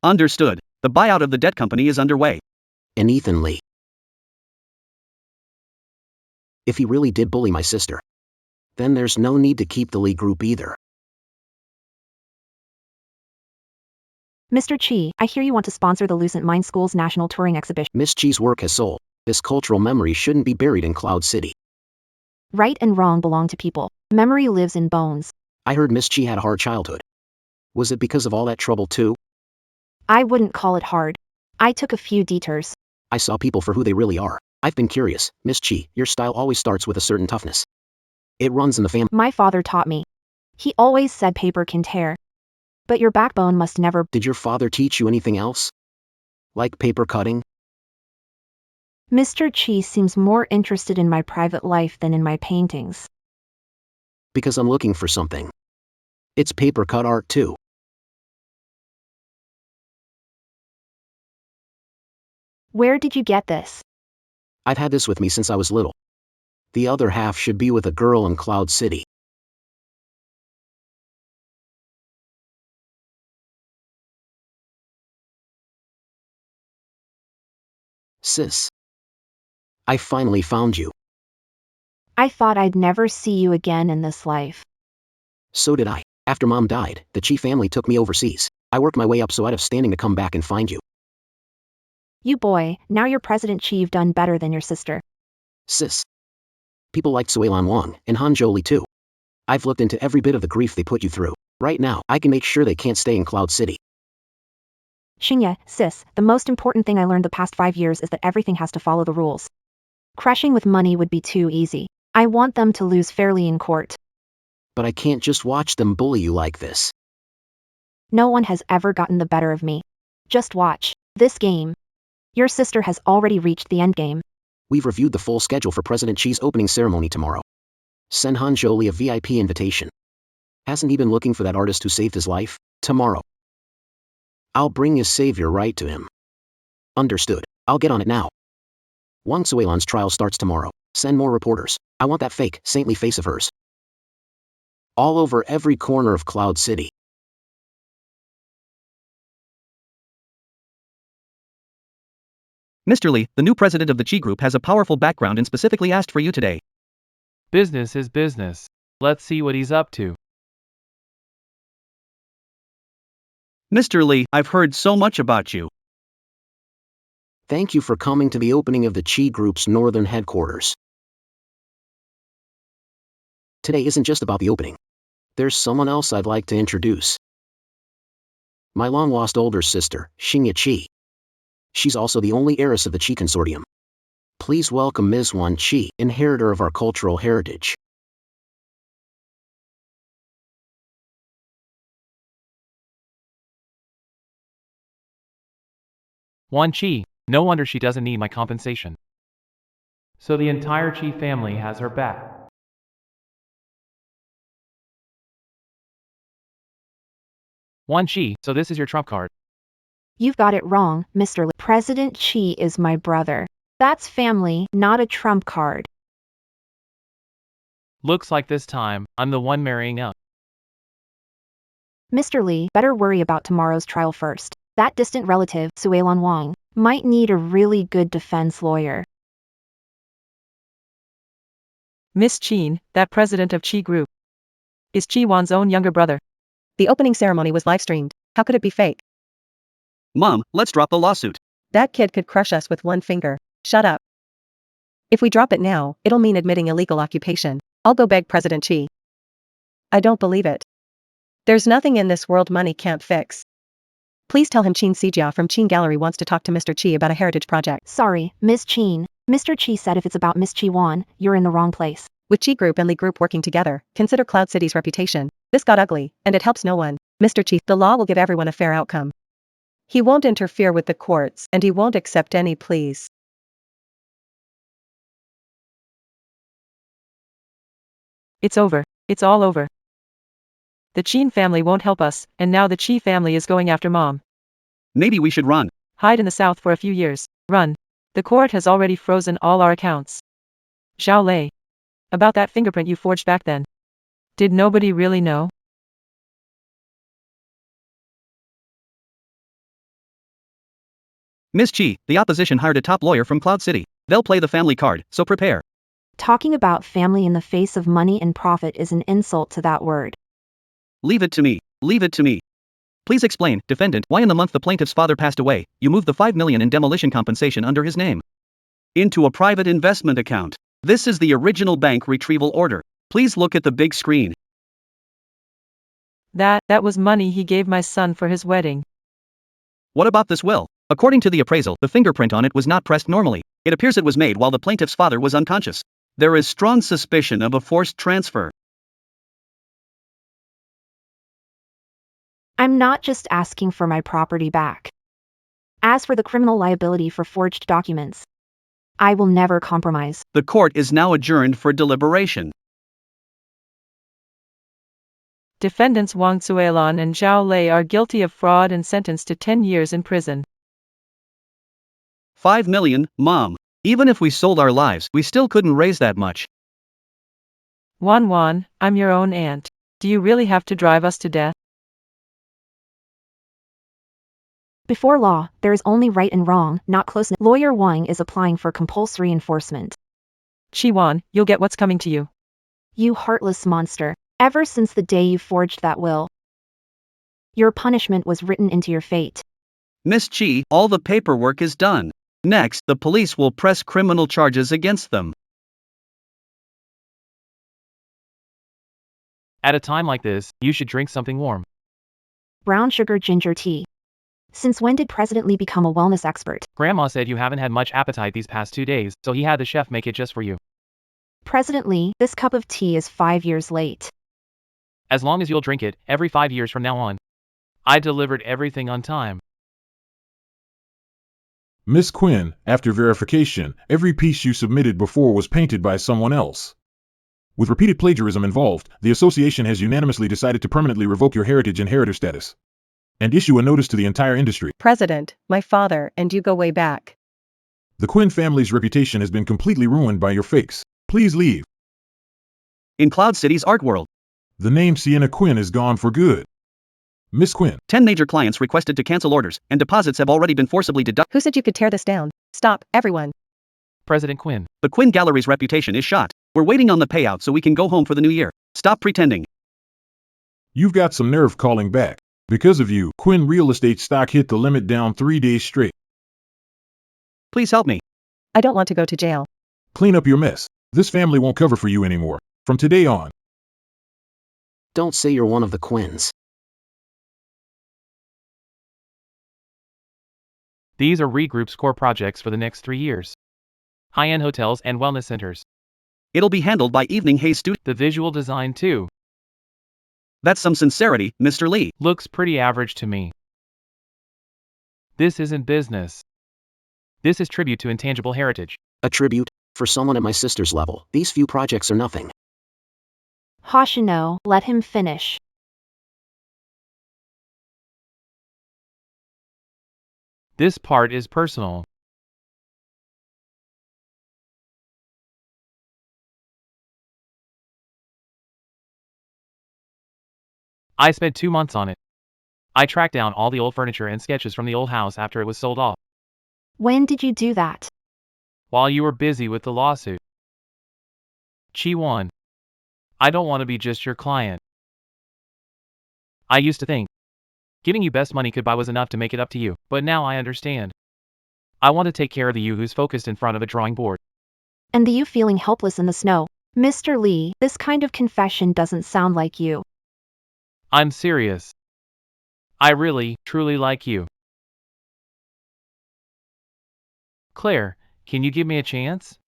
Understood. The buyout of the debt company is underway. And Ethan Lee. If he really did bully my sister, then there's no need to keep the Lee group either. Mr. Chi, I hear you want to sponsor the Lucent Mind School's national touring exhibition. Miss Chi's work has soul. This cultural memory shouldn't be buried in Cloud City. Right and wrong belong to people. Memory lives in bones. I heard Miss Chi had a hard childhood. Was it because of all that trouble too? I wouldn't call it hard. I took a few detours. I saw people for who they really are. I've been curious, Miss Chi, your style always starts with a certain toughness. It runs in the family. My father taught me. He always said paper can tear. But your backbone must never. Did your father teach you anything else? Like paper cutting? Mr. Chi seems more interested in my private life than in my paintings. Because I'm looking for something. It's paper cut art too. Where did you get this? I've had this with me since I was little. The other half should be with a girl in Cloud City. Sis. I finally found you. I thought I'd never see you again in this life. So did I. After Mom died, the Chi family took me overseas. I worked my way up so I'd have standing to come back and find you. You boy, now you're President Chi, you've done better than your sister. Sis. People liked Suilan Wang and Hanjo Lee too. I've looked into every bit of the grief they put you through. Right now, I can make sure they can't stay in Cloud City. Shinya, sis, the most important thing I learned the past 5 years is that everything has to follow the rules. Crushing with money would be too easy. I want them to lose fairly in court. But I can't just watch them bully you like this. No one has ever gotten the better of me. Just watch this game. Your sister has already reached the endgame. We've reviewed the full schedule for President Xi's opening ceremony tomorrow. Send Han Zhou a VIP invitation. Hasn't he been looking for that artist who saved his life? Tomorrow. I'll bring his savior right to him. Understood. I'll get on it now. Wang Suilan's trial starts tomorrow. Send more reporters. I want that fake, saintly face of hers. All over every corner of Cloud City. Mr. Lee, the new president of the Chi Group has a powerful background and specifically asked for you today. Business is business. Let's see what he's up to. Mr. Lee, I've heard so much about you. Thank you for coming to the opening of the Chi Group's northern headquarters. Today isn't just about the opening. There's someone else I'd like to introduce. My long-lost older sister, Xingye Qi. She's also the only heiress of the Qi Consortium. Please welcome Ms. Wan Qi, inheritor of our cultural heritage. Wan Qi, no wonder she doesn't need my compensation. So the entire Qi family has her back. Wan Qi, so this is your trump card. You've got it wrong, Mr. Lee. President Qi is my brother. That's family, not a trump card. Looks like this time, I'm the one marrying out. Mr. Lee, better worry about tomorrow's trial first. That distant relative, Suilan Wang, might need a really good defense lawyer. Miss Qin, that president of Chi Group, is Chi Wan's own younger brother. The opening ceremony was live-streamed. How could it be fake? Mom, let's drop the lawsuit. That kid could crush us with one finger. Shut up. If we drop it now, it'll mean admitting illegal occupation. I'll go beg President Qi. I don't believe it. There's nothing in this world money can't fix. Please tell him Chinesejia from Qin Gallery wants to talk to Mr. Qi about a heritage project. Sorry, Ms. Qin. Mr. Qi said if it's about Miss Qi Wan, you're in the wrong place. With Qi Group and Li Group working together, consider Cloud City's reputation. This got ugly, and it helps no one. Mr. Qi, the law will give everyone a fair outcome. He won't interfere with the courts, and he won't accept any pleas. It's over. It's all over. The Qin family won't help us, and now the Qi family is going after Mom. Maybe we should run. Hide in the south for a few years. Run. The court has already frozen all our accounts. Zhao Lei. About that fingerprint you forged back then. Did nobody really know? Miss Qi, the opposition hired a top lawyer from Cloud City. They'll play the family card, so prepare. Talking about family in the face of money and profit is an insult to that word. Leave it to me. Leave it to me. Please explain, defendant, why in the month the plaintiff's father passed away, you moved the $5 million in demolition compensation under his name into a private investment account. This is the original bank retrieval order. Please look at the big screen. That was money he gave my son for his wedding. What about this will? According to the appraisal, the fingerprint on it was not pressed normally. It appears it was made while the plaintiff's father was unconscious. There is strong suspicion of a forced transfer. I'm not just asking for my property back. As for the criminal liability for forged documents, I will never compromise. The court is now adjourned for deliberation. Defendants Wang Zuelan and Zhao Lei are guilty of fraud and sentenced to 10 years in prison. 5 million, Mom. Even if we sold our lives, we still couldn't raise that much. Wan, I'm your own aunt. Do you really have to drive us to death? Before law, there is only right and wrong, not closeness. Lawyer Wang is applying for compulsory enforcement. Qi Wan, you'll get what's coming to you. You heartless monster. Ever since the day you forged that will, your punishment was written into your fate. Miss Qi, all the paperwork is done. Next, the police will press criminal charges against them. At a time like this, you should drink something warm. Brown sugar ginger tea. Since when did President Lee become a wellness expert? Grandma said you haven't had much appetite these past 2 days, so he had the chef make it just for you. President Lee, this cup of tea is 5 years late. As long as you'll drink it, every 5 years from now on. I delivered everything on time. Miss Quinn, after verification, every piece you submitted before was painted by someone else. With repeated plagiarism involved, the association has unanimously decided to permanently revoke your heritage inheritor status and issue a notice to the entire industry. President, my father and you go way back. The Quinn family's reputation has been completely ruined by your fakes. Please leave. In Cloud City's art world, The name Sienna Quinn is gone for good. Miss Quinn, 10 major clients requested to cancel orders, and deposits have already been forcibly deducted. Who said you could tear this down? Stop, everyone. President Quinn. The Quinn Gallery's reputation is shot. We're waiting on the payout so we can go home for the new year. Stop pretending. you've got some nerve calling back. Because of you, Quinn real estate stock hit the limit down 3 days straight. Please help me. I don't want to go to jail. Clean up your mess. This family won't cover for you anymore. From today on. Don't say you're one of the Quinns. These are Regroup's core projects for the next 3 years. High-end hotels and wellness centers. It'll be handled by Evening Haze Studio. The visual design too. That's some sincerity, Mr. Lee. Looks pretty average to me. This isn't business. This is tribute to intangible heritage. A tribute? For someone at my sister's level, these few projects are nothing. Hoshino, let him finish. This part is personal. I spent 2 months on it. I tracked down all the old furniture and sketches from the old house after it was sold off, When did you do that? while you were busy with the lawsuit. Chi-won. I don't want to be just your client. I used to think giving you best money could buy was enough to make it up to you, but now I understand. I want to take care of the you who's focused in front of a drawing board. And the you feeling helpless in the snow. Mr. Lee, this kind of confession doesn't sound like you. I'm serious. I really, truly like you. Claire, can you give me a chance?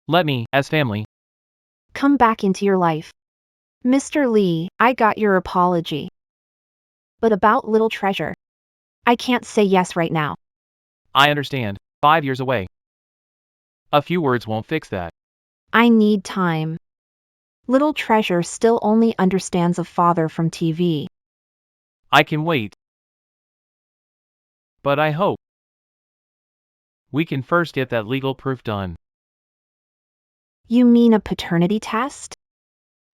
Let me, as family. Come back into your life. Mr. Lee, I got your apology. But about Little Treasure, I can't say yes right now. I understand. 5 years away. A few words won't fix that. I need time. Little Treasure still only understands a father from TV. I can wait. But I hope we can first get that legal proof done. You mean a paternity test?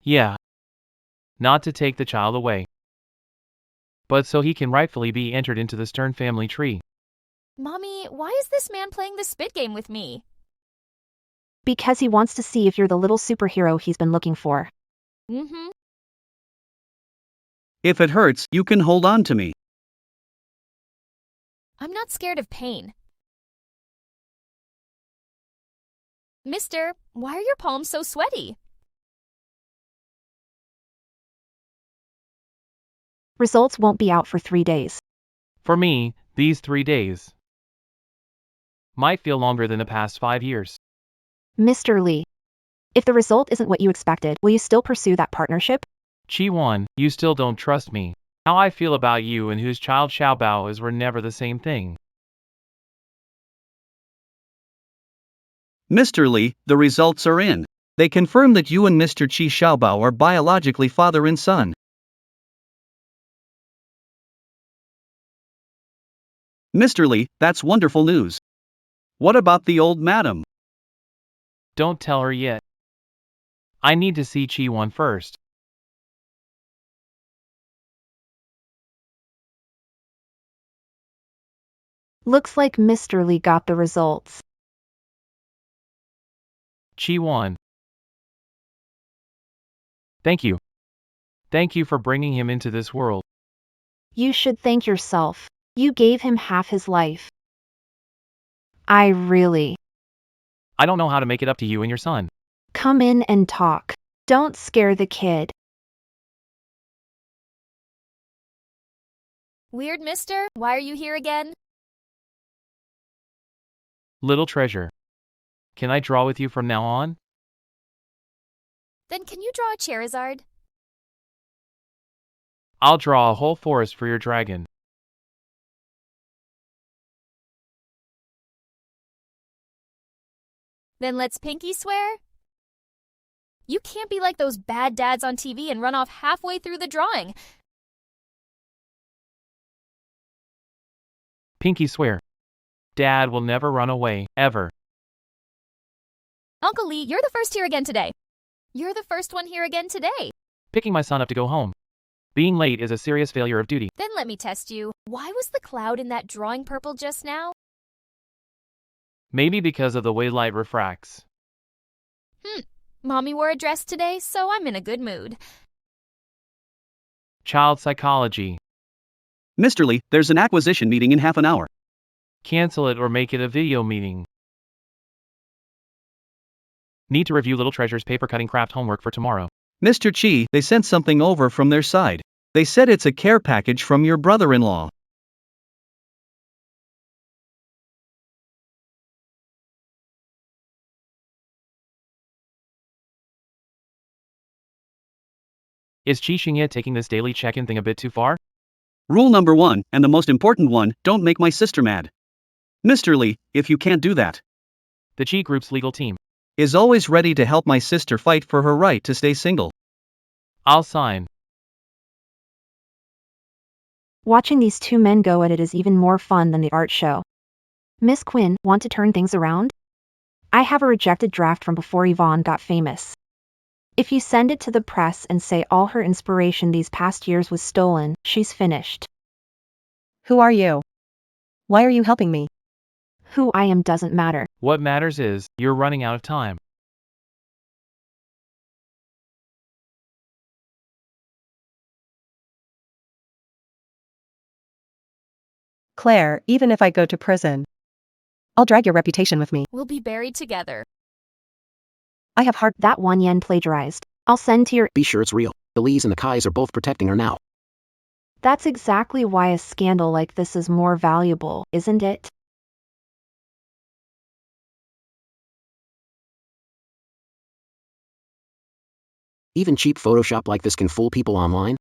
Yeah. Not to take the child away, but so he can rightfully be entered into the Stern family tree. Mommy, why is this man playing the spit game with me? Because he wants to see if you're the little superhero he's been looking for. Mm-hmm. If it hurts, you can hold on to me. I'm not scared of pain. Mister, why are your palms so sweaty? Results won't be out for 3 days. For me, these 3 days might feel longer than the past 5 years. Mr. Lee, if the result isn't what you expected, will you still pursue that partnership? Chi-won, you still don't trust me. How I feel about you and whose child Xiaobao is were never the same thing. Mr. Lee, the results are in. They confirm that you and Mr. Chi Xiaobao are biologically father and son. Mr. Lee, that's wonderful news. What about the old madam? Don't tell her yet. I need to see Chi-won first. Looks like Mr. Lee got the results. Chi-won. Thank you. Thank you for bringing him into this world. You should thank yourself. You gave him half his life. I don't know how to make it up to you and your son. Come in and talk. Don't scare the kid. Weird mister, why are you here again? Little treasure. Can I draw with you from now on? Then can you draw a Charizard? I'll draw a whole forest for your dragon. Then let's pinky swear? You can't be like those bad dads on TV and run off halfway through the drawing. Pinky swear. Dad will never run away, ever. Uncle Lee, you're the first here again today. You're the first one here again today. Picking my son up to go home. Being late is a serious failure of duty. Then let me test you. Why was the cloud in that drawing purple just now? Maybe because of the way light refracts. Mommy wore a dress today, so I'm in a good mood. Child psychology. Mr. Lee, there's an acquisition meeting in half an hour. Cancel it or make it a video meeting. Need to review Little Treasure's paper cutting craft homework for tomorrow. Mr. Chi, they sent something over from their side. They said it's a care package from your brother-in-law. Is Chi Xingye taking this daily check-in thing a bit too far? Rule number 1, and the most important one, don't make my sister mad. Mr. Lee, if you can't do that, The Chi Group's legal team. is always ready to help my sister fight for her right to stay single. I'll sign. Watching these two men go at it is even more fun than the art show. Miss Quinn, want to turn things around? I have a rejected draft from before Yvonne got famous. If you send it to the press and say all her inspiration these past years was stolen, she's finished. Who are you? Why are you helping me? Who I am doesn't matter. What matters is, you're running out of time. Claire, even if I go to prison, I'll drag your reputation with me. We'll be buried together. I have hard. That one yen plagiarized. I'll send to your. Be sure it's real. The Lees and the Kais are both protecting her now. That's exactly why a scandal like this is more valuable, isn't it? Even cheap Photoshop like this can fool people online.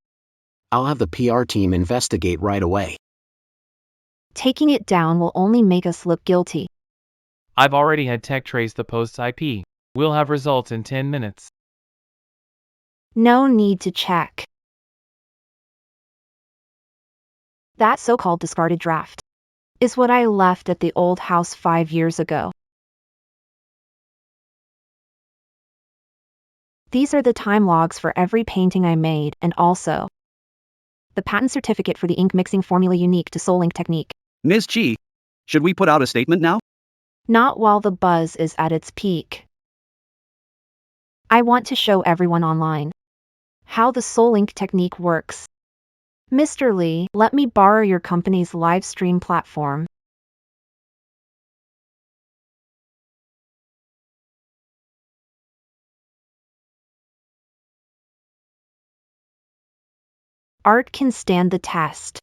I'll have the PR team investigate right away. Taking it down will only make us look guilty. I've already had tech trace the post's IP. We'll have results in 10 minutes. No need to check. That so-called discarded draft is what I left at the old house 5 years ago. These are the time logs for every painting I made, and also the patent certificate for the ink mixing formula unique to Soul Ink technique. Ms. Chi, should we put out a statement now? Not while the buzz is at its peak. I want to show everyone online how the Soul Ink technique works. Mr. Lee, let me borrow your company's live stream platform. Art can stand the test.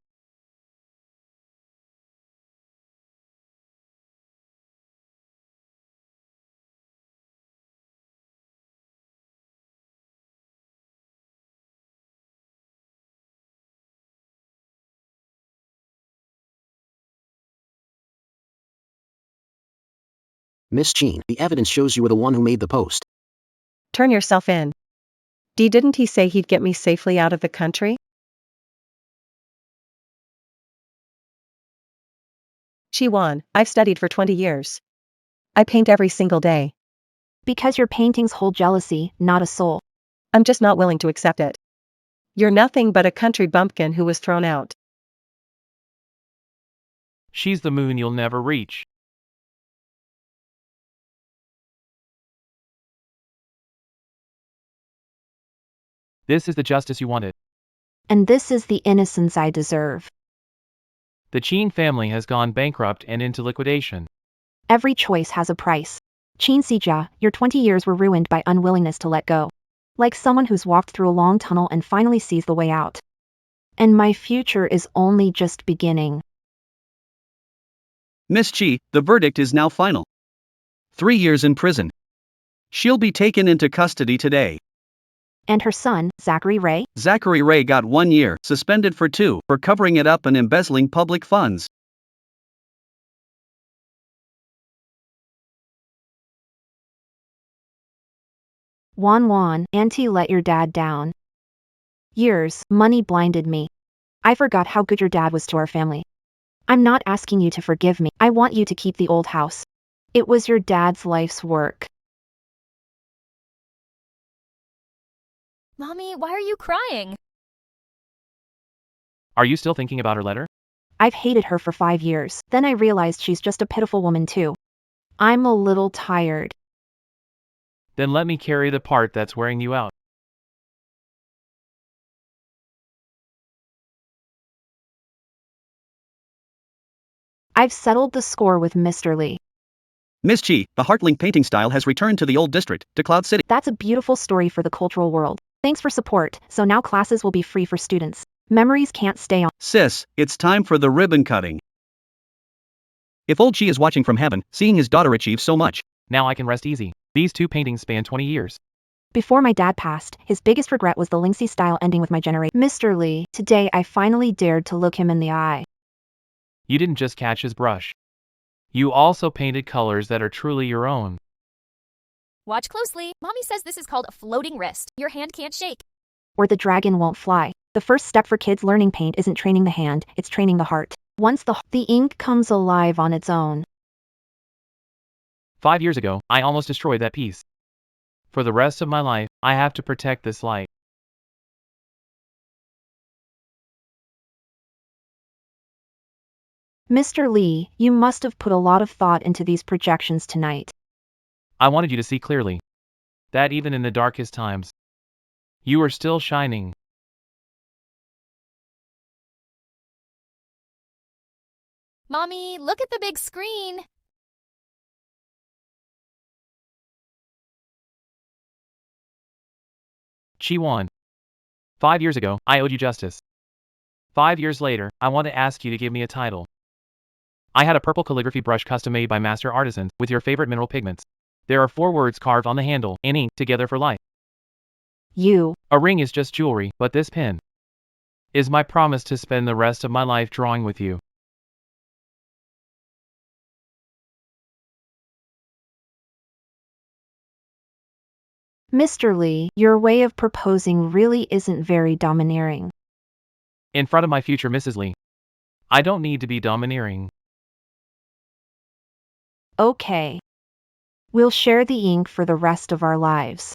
Miss Jean, the evidence shows you were the one who made the post. Turn yourself in. Didn't he say he'd get me safely out of the country? She won. I've studied for 20 years. I paint every single day. Because your paintings hold jealousy, not a soul. I'm just not willing to accept it. You're nothing but a country bumpkin who was thrown out. She's the moon you'll never reach. This is the justice you wanted. And this is the innocence I deserve. The Qin family has gone bankrupt and into liquidation. Every choice has a price. Chinesedrama, your 20 years were ruined by unwillingness to let go. Like someone who's walked through a long tunnel and finally sees the way out. And my future is only just beginning. Miss Chi, the verdict is now final. 3 years in prison. She'll be taken into custody today. And her son, Zachary Ray? Zachary Ray got 1 year, suspended for 2, for covering it up and embezzling public funds. Juan, Auntie let your dad down. Years, money blinded me. I forgot how good your dad was to our family. I'm not asking you to forgive me. I want you to keep the old house. It was your dad's life's work. Mommy, why are you crying? Are you still thinking about her letter? I've hated her for 5 years. Then I realized she's just a pitiful woman too. I'm a little tired. Then let me carry the part that's wearing you out. I've settled the score with Mr. Lee. Miss Chi, the Heartlink painting style has returned to the old district, to Cloud City. That's a beautiful story for the cultural world. Thanks for support, so now classes will be free for students. Memories can't stay on. Sis, it's time for the ribbon cutting. If old Chi is watching from heaven, seeing his daughter achieve so much. Now I can rest easy. These 2 paintings span 20 years. Before my dad passed, his biggest regret was the Linksy style ending with my generation. Mr. Lee, today I finally dared to look him in the eye. You didn't just catch his brush. You also painted colors that are truly your own. Watch closely. Mommy says this is called a floating wrist. Your hand can't shake. Or the dragon won't fly. The first step for kids learning paint isn't training the hand, it's training the heart. Once the ink comes alive on its own. 5 years ago, I almost destroyed that piece. For the rest of my life, I have to protect this light. Mr. Lee, you must have put a lot of thought into these projections tonight. I wanted you to see clearly that even in the darkest times, you are still shining. Mommy, look at the big screen. Chi-Wan. 5 years ago, I owed you justice. 5 years later, I want to ask you to give me a title. I had a purple calligraphy brush custom made by master artisans with your favorite mineral pigments. There are 4 words carved on the handle, in ink, together for life. A ring is just jewelry, but this pen is my promise to spend the rest of my life drawing with you. Mr. Lee, your way of proposing really isn't very domineering. In front of my future Mrs. Lee, I don't need to be domineering. Okay. We'll share the ink for the rest of our lives.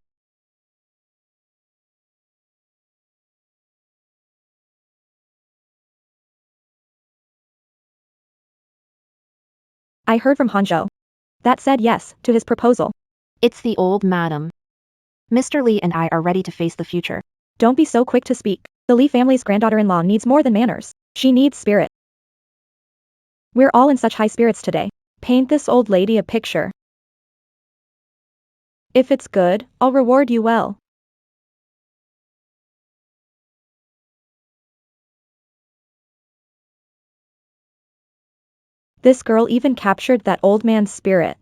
I heard from Hanzhou. That said yes to his proposal. It's the old madam. Mr. Lee and I are ready to face the future. Don't be so quick to speak. The Lee family's granddaughter-in-law needs more than manners. She needs spirit. We're all in such high spirits today. Paint this old lady a picture. If it's good, I'll reward you well. This girl even captured that old man's spirit.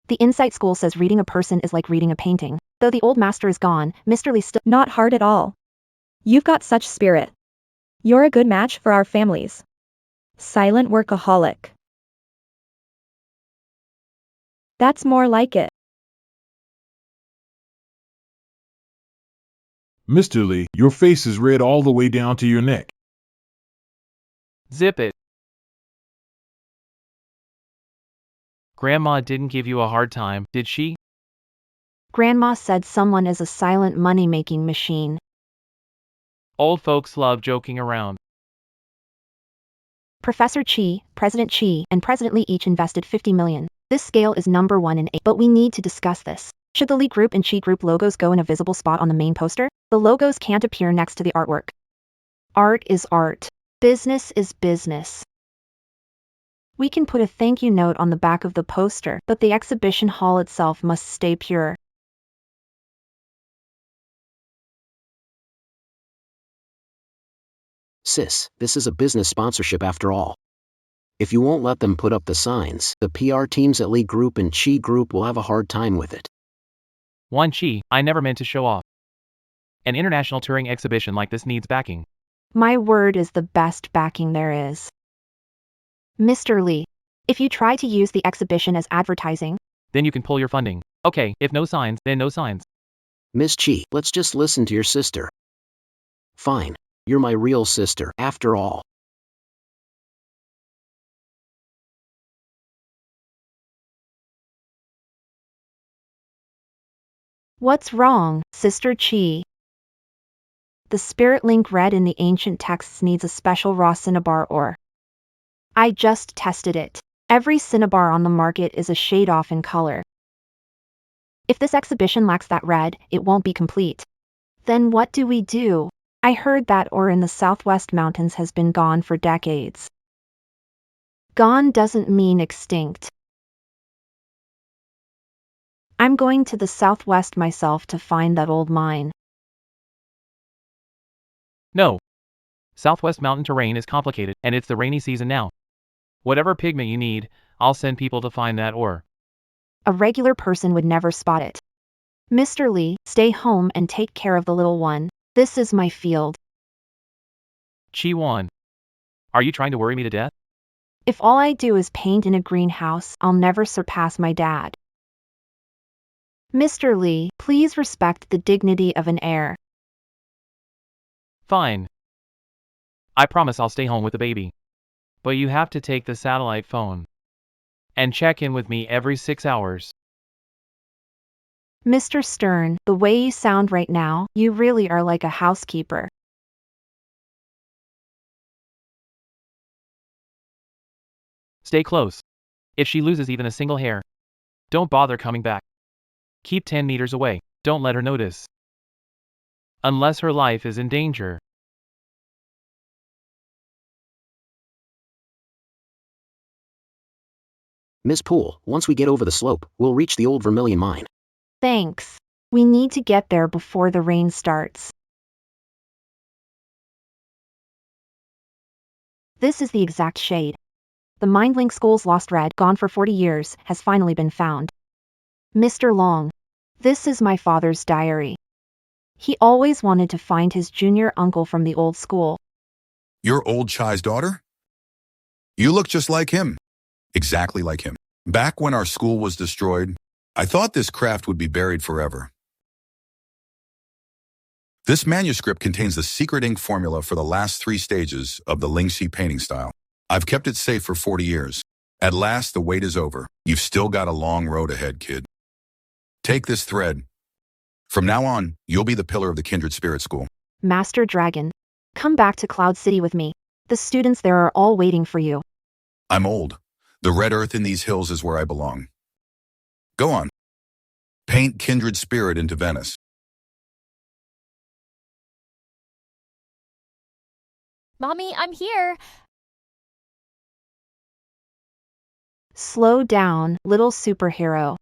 The Insight School says reading a person is like reading a painting. Though the old master is gone, Mr. Lee still Not hard at all. You've got such spirit. You're a good match for our families. Silent workaholic. That's more like it. Mr. Lee, your face is red all the way down to your neck. Zip it. Grandma didn't give you a hard time, did she? Grandma said someone is a silent money-making machine. Old folks love joking around. Professor Chi, President Chi, and President Lee each invested 50 million. This scale is number 1 in 8, but we need to discuss this. Should the Lee Group and Chi Group logos go in a visible spot on the main poster? The logos can't appear next to the artwork. Art is art. Business is business. We can put a thank you note on the back of the poster, but the exhibition hall itself must stay pure. Sis, this is a business sponsorship after all. If you won't let them put up the signs, the PR teams at Lee Group and Chi Group will have a hard time with it. One Chi, I never meant to show off. An international touring exhibition like this needs backing. My word is the best backing there is. Mr. Lee, if you try to use the exhibition as advertising, Then you can pull your funding. Okay, if no signs, then no signs. Miss Chi, let's just listen to your sister. Fine. You're my real sister, after all. what's wrong, Sister Chi? The spirit link read in the ancient texts needs a special raw cinnabar ore. I just tested it. Every cinnabar on the market is a shade off in color. If this exhibition lacks that red, it won't be complete. Then what do we do? I heard that ore in the Southwest Mountains has been gone for decades. Gone doesn't mean extinct. I'm going to the Southwest myself to find that old mine. No. Southwest mountain terrain is complicated, and it's the rainy season now. Whatever pigment you need, I'll send people to find that ore. A regular person would never spot it. Mr. Lee, stay home and take care of the little one. This is my field. Chi Wan. Are you trying to worry me to death? If all I do is paint in a greenhouse, I'll never surpass my dad. Mr. Lee, please respect the dignity of an heir. Fine. I promise I'll stay home with the baby. But you have to take the satellite phone. And check in with me every 6 hours. Mr. Stern, the way you sound right now, you really are like a housekeeper. Stay close. If she loses even a single hair, don't bother coming back. Keep 10 meters away. Don't let her notice. Unless her life is in danger. Miss Poole, once we get over the slope, we'll reach the old Vermilion mine. Thanks. We need to get there before the rain starts. This is the exact shade. The MindLink School's lost red, gone for 40 years, has finally been found. Mr. Long. This is my father's diary. He always wanted to find his junior uncle from the old school. You're old Chai's daughter? You look just like him. Exactly like him. Back when our school was destroyed, I thought this craft would be buried forever. This manuscript contains the secret ink formula for the last 3 stages of the Lingxi painting style. I've kept it safe for 40 years. At last, the wait is over. You've still got a long road ahead, kid. Take this thread. From now on, you'll be the pillar of the Kindred Spirit School. Master Dragon. Come back to Cloud City with me. The students there are all waiting for you. I'm old. The red earth in these hills is where I belong. Go on. Paint Kindred Spirit into Venice. Mommy, I'm here. Slow down, little superhero.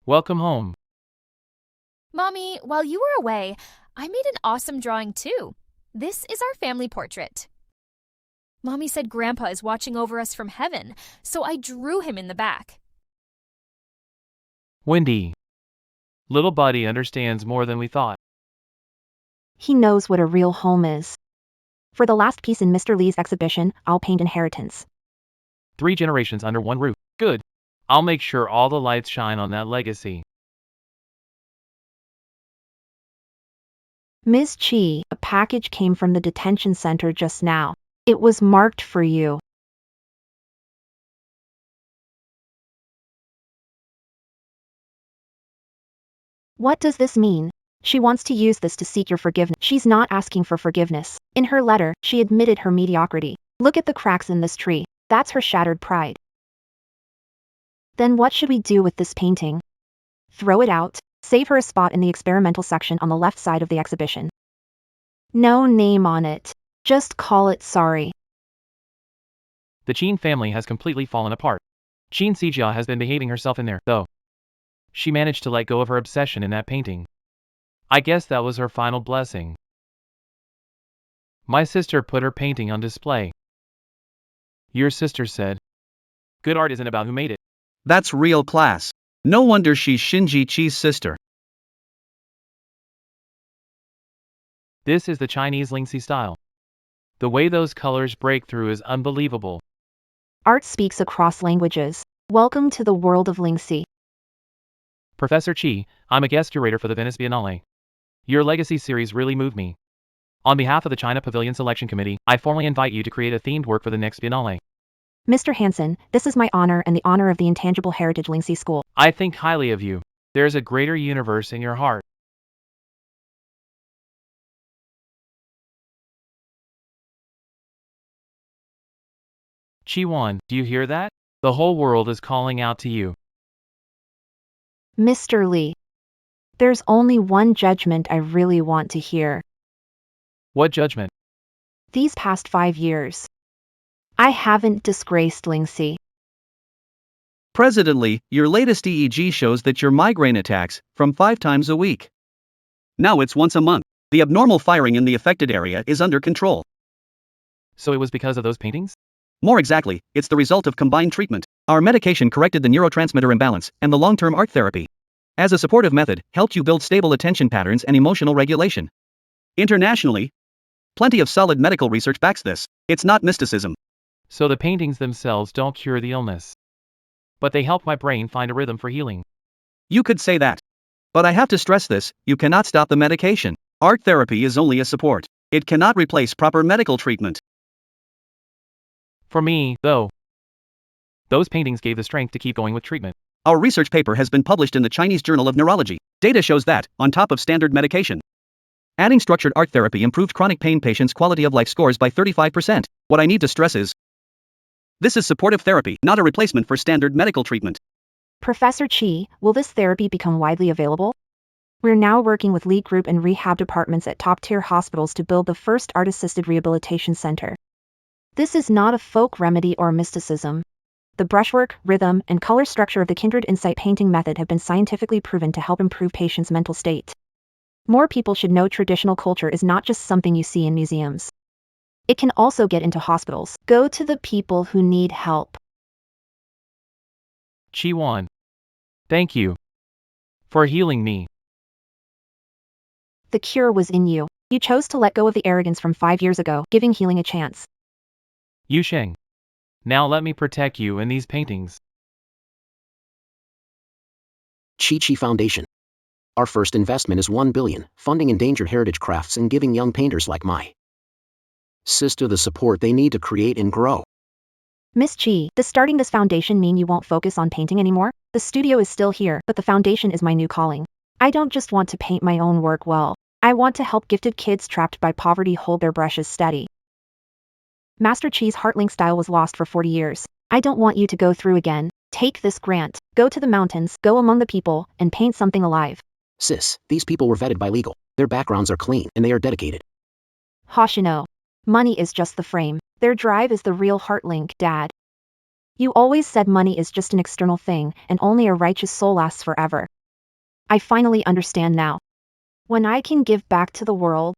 Welcome home. Mommy, while you were away, I made an awesome drawing too. This is our family portrait. Mommy said Grandpa is watching over us from heaven, so I drew him in the back. Wendy. Little buddy understands more than we thought. He knows what a real home is. For the last piece in Mr. Lee's exhibition, I'll paint inheritance. 3 generations under one roof. Good. I'll make sure all the lights shine on that legacy. Ms. Chi, a package came from the detention center just now. It was marked for you. What does this mean? She wants to use this to seek your forgiveness. She's not asking for forgiveness. In her letter, she admitted her mediocrity. Look at the cracks in this tree. That's her shattered pride. Then what should we do with this painting? Throw it out. Save her a spot in the experimental section on the left side of the exhibition. No name on it. Just call it sorry. The Chin family has completely fallen apart. Chin Sijia has been behaving herself in there, though. She managed to let go of her obsession in that painting. I guess that was her final blessing. My sister put her painting on display. Your sister said, "Good art isn't about who made it." That's real class. No wonder she's Shinji Chi's sister. This is the Chinese Lingxi style. The way those colors break through is unbelievable. Art speaks across languages. Welcome to the world of Lingxi. Professor Chi, I'm a guest curator for the Venice Biennale. Your legacy series really moved me. On behalf of the China Pavilion Selection Committee, I formally invite you to create a themed work for the next Biennale. Mr. Hansen, this is my honor and the honor of the Intangible Heritage Lingxi School. I think highly of you. There's a greater universe in your heart. Chi-Wan, do you hear that? The whole world is calling out to you. Mr. Lee, there's only one judgment I really want to hear. What judgment? These past 5 years, I haven't disgraced Lingxi. President Lee, your latest EEG shows that your migraine attacks from 5 times a week. Now it's once a month. The abnormal firing in the affected area is under control. So it was because of those paintings? More exactly, it's the result of combined treatment. Our medication corrected the neurotransmitter imbalance, and the long-term art therapy, as a supportive method, helped you build stable attention patterns and emotional regulation. Internationally, plenty of solid medical research backs this. It's not mysticism. So the paintings themselves don't cure the illness, but they help my brain find a rhythm for healing. You could say that. But I have to stress this, you cannot stop the medication. Art therapy is only a support. It cannot replace proper medical treatment. For me, though, those paintings gave the strength to keep going with treatment. Our research paper has been published in the Chinese Journal of Neurology. Data shows that, on top of standard medication, adding structured art therapy improved chronic pain patients' quality of life scores by 35%. What I need to stress is, this is supportive therapy, not a replacement for standard medical treatment. Professor Chi, will this therapy become widely available? We're now working with Lee Group and rehab departments at top-tier hospitals to build the first art-assisted rehabilitation center. This is not a folk remedy or mysticism. The brushwork, rhythm, and color structure of the kindred insight painting method have been scientifically proven to help improve patients' mental state. More people should know traditional culture is not just something you see in museums. It can also get into hospitals. Go to the people who need help. Chi-Wan, thank you for healing me. The cure was in you. You chose to let go of the arrogance from 5 years ago, giving healing a chance. Yu Sheng, now let me protect you in these paintings. Chi Foundation. Our first investment is 1 billion, funding endangered heritage crafts and giving young painters like my sister the support they need to create and grow. Miss Chi, does starting this foundation mean you won't focus on painting anymore? The studio is still here, but the foundation is my new calling. I don't just want to paint my own work well. I want to help gifted kids trapped by poverty hold their brushes steady. Master Chi's Heartlink style was lost for 40 years. I don't want you to go through again. Take this grant. Go to the mountains, go among the people, and paint something alive. Sis, these people were vetted by legal. Their backgrounds are clean, and they are dedicated. Hoshino. Money is just the frame. Their drive is the real Heartlink, Dad. You always said money is just an external thing, and only a righteous soul lasts forever. I finally understand now. When I can give back to the world,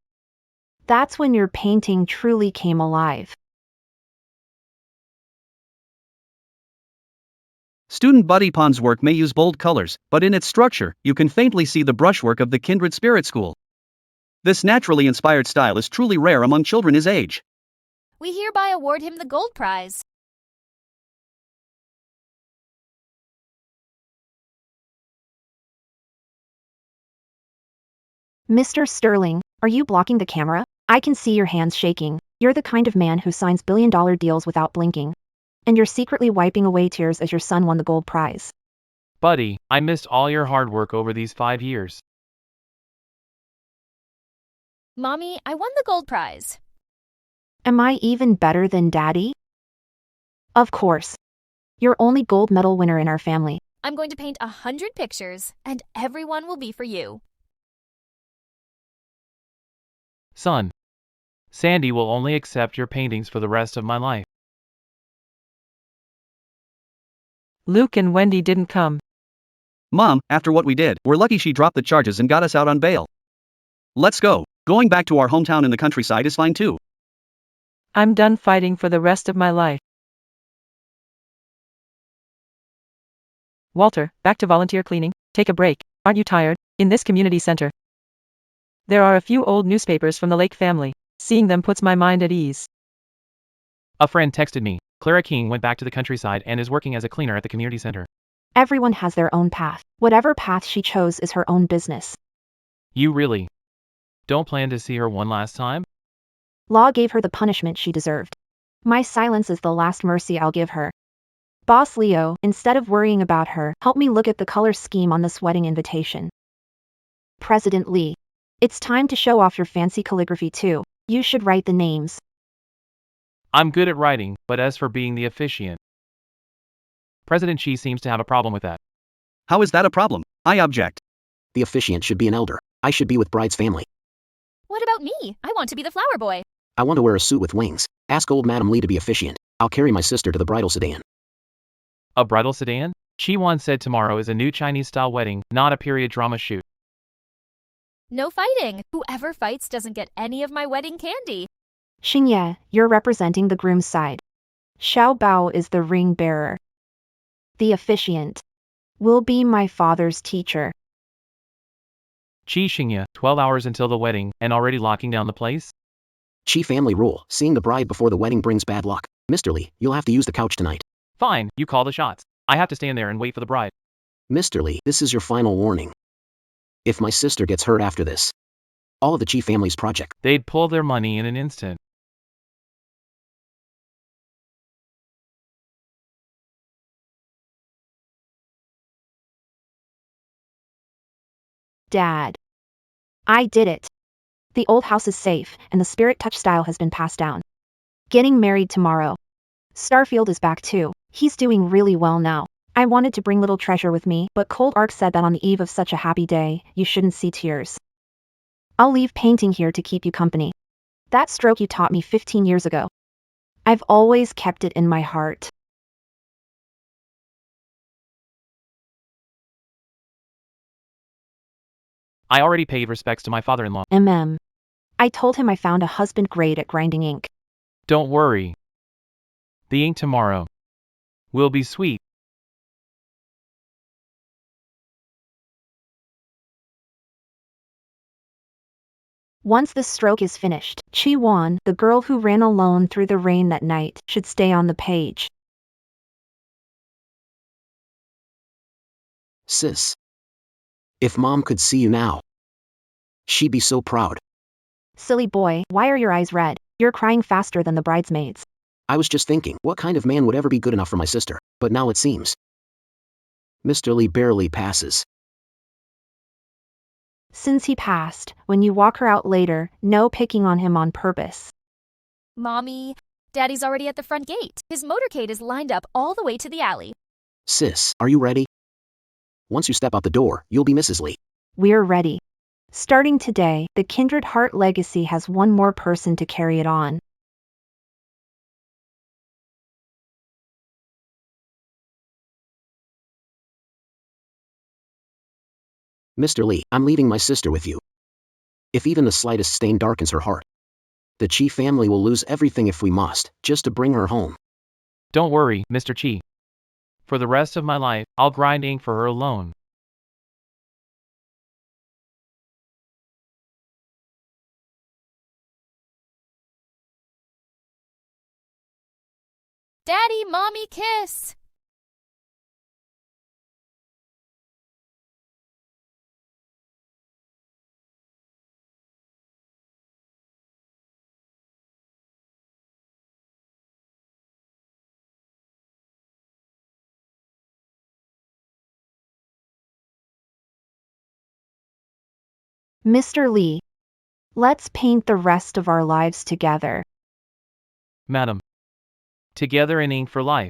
that's when your painting truly came alive. Student Buddy Pond's work may use bold colors, but in its structure, you can faintly see the brushwork of the Kindred Spirit School. This naturally inspired style is truly rare among children his age. We hereby award him the gold prize. Mr. Sterling, are you blocking the camera? I can see your hands shaking. You're the kind of man who signs billion-dollar deals without blinking. And you're secretly wiping away tears as your son won the gold prize. Buddy, I missed all your hard work over these 5 years. Mommy, I won the gold prize. Am I even better than Daddy? Of course. You're only gold medal winner in our family. I'm going to paint 100 pictures, and everyone will be for you. Son, Sandy will only accept your paintings for the rest of my life. Luke and Wendy didn't come. Mom, after what we did, we're lucky she dropped the charges and got us out on bail. Let's go. Going back to our hometown in the countryside is fine too. I'm done fighting for the rest of my life. Walter, back to volunteer cleaning. Take a break. Aren't you tired? In this community center, there are a few old newspapers from the Lake family. Seeing them puts my mind at ease. A friend texted me. Clara King went back to the countryside and is working as a cleaner at the community center. Everyone has their own path. Whatever path she chose is her own business. You really don't plan to see her one last time? Law gave her the punishment she deserved. My silence is the last mercy I'll give her. Boss Leo, instead of worrying about her, help me look at the color scheme on this wedding invitation. President Lee. It's time to show off your fancy calligraphy too. You should write the names. I'm good at writing, but as for being the officiant, President Xi seems to have a problem with that. How is that a problem? I object. The officiant should be an elder. I should be with bride's family. What about me? I want to be the flower boy. I want to wear a suit with wings. Ask old Madam Lee to be officiant. I'll carry my sister to the bridal sedan. A bridal sedan? Chi Wan said tomorrow is a new Chinese-style wedding, not a period drama shoot. No fighting. Whoever fights doesn't get any of my wedding candy. Xingye, you're representing the groom's side. Xiao Bao is the ring bearer. The officiant will be my father's teacher. Chi Xingye, 12 hours until the wedding, and already locking down the place? Chi family rule. Seeing the bride before the wedding brings bad luck. Mr. Lee, you'll have to use the couch tonight. Fine, you call the shots. I have to stand there and wait for the bride. Mr. Lee, this is your final warning. If my sister gets hurt after this, all of the Chi family's project. They'd pull their money in an instant. Dad. I did it. The old house is safe, and the spirit touch style has been passed down. Getting married tomorrow. Starfield is back too. He's doing really well now. I wanted to bring little treasure with me, but Cold Ark said that on the eve of such a happy day, you shouldn't see tears. I'll leave painting here to keep you company. That stroke you taught me 15 years ago. I've always kept it in my heart. I already paid respects to my father-in-law. I told him I found a husband great at grinding ink. Don't worry. The ink tomorrow will be sweet. Once the stroke is finished, Chi Wan, the girl who ran alone through the rain that night, should stay on the page. Sis. If Mom could see you now, she'd be so proud. Silly boy, why are your eyes red? You're crying faster than the bridesmaids. I was just thinking, what kind of man would ever be good enough for my sister? But now it seems Mr. Lee barely passes. Since he passed, when you walk her out later, no picking on him on purpose. Mommy, Daddy's already at the front gate. His motorcade is lined up all the way to the alley. Sis, are you ready? Once you step out the door, you'll be Mrs. Lee. We're ready. Starting today, the Kindred Heart legacy has one more person to carry it on. Mr. Lee, I'm leaving my sister with you. If even the slightest stain darkens her heart, the Chi family will lose everything if we must, just to bring her home. Don't worry, Mr. Chi. For the rest of my life, I'll grind ink for her alone. Daddy, Mommy, kiss! Mr. Lee, let's paint the rest of our lives together. Madam. Together in ink for life.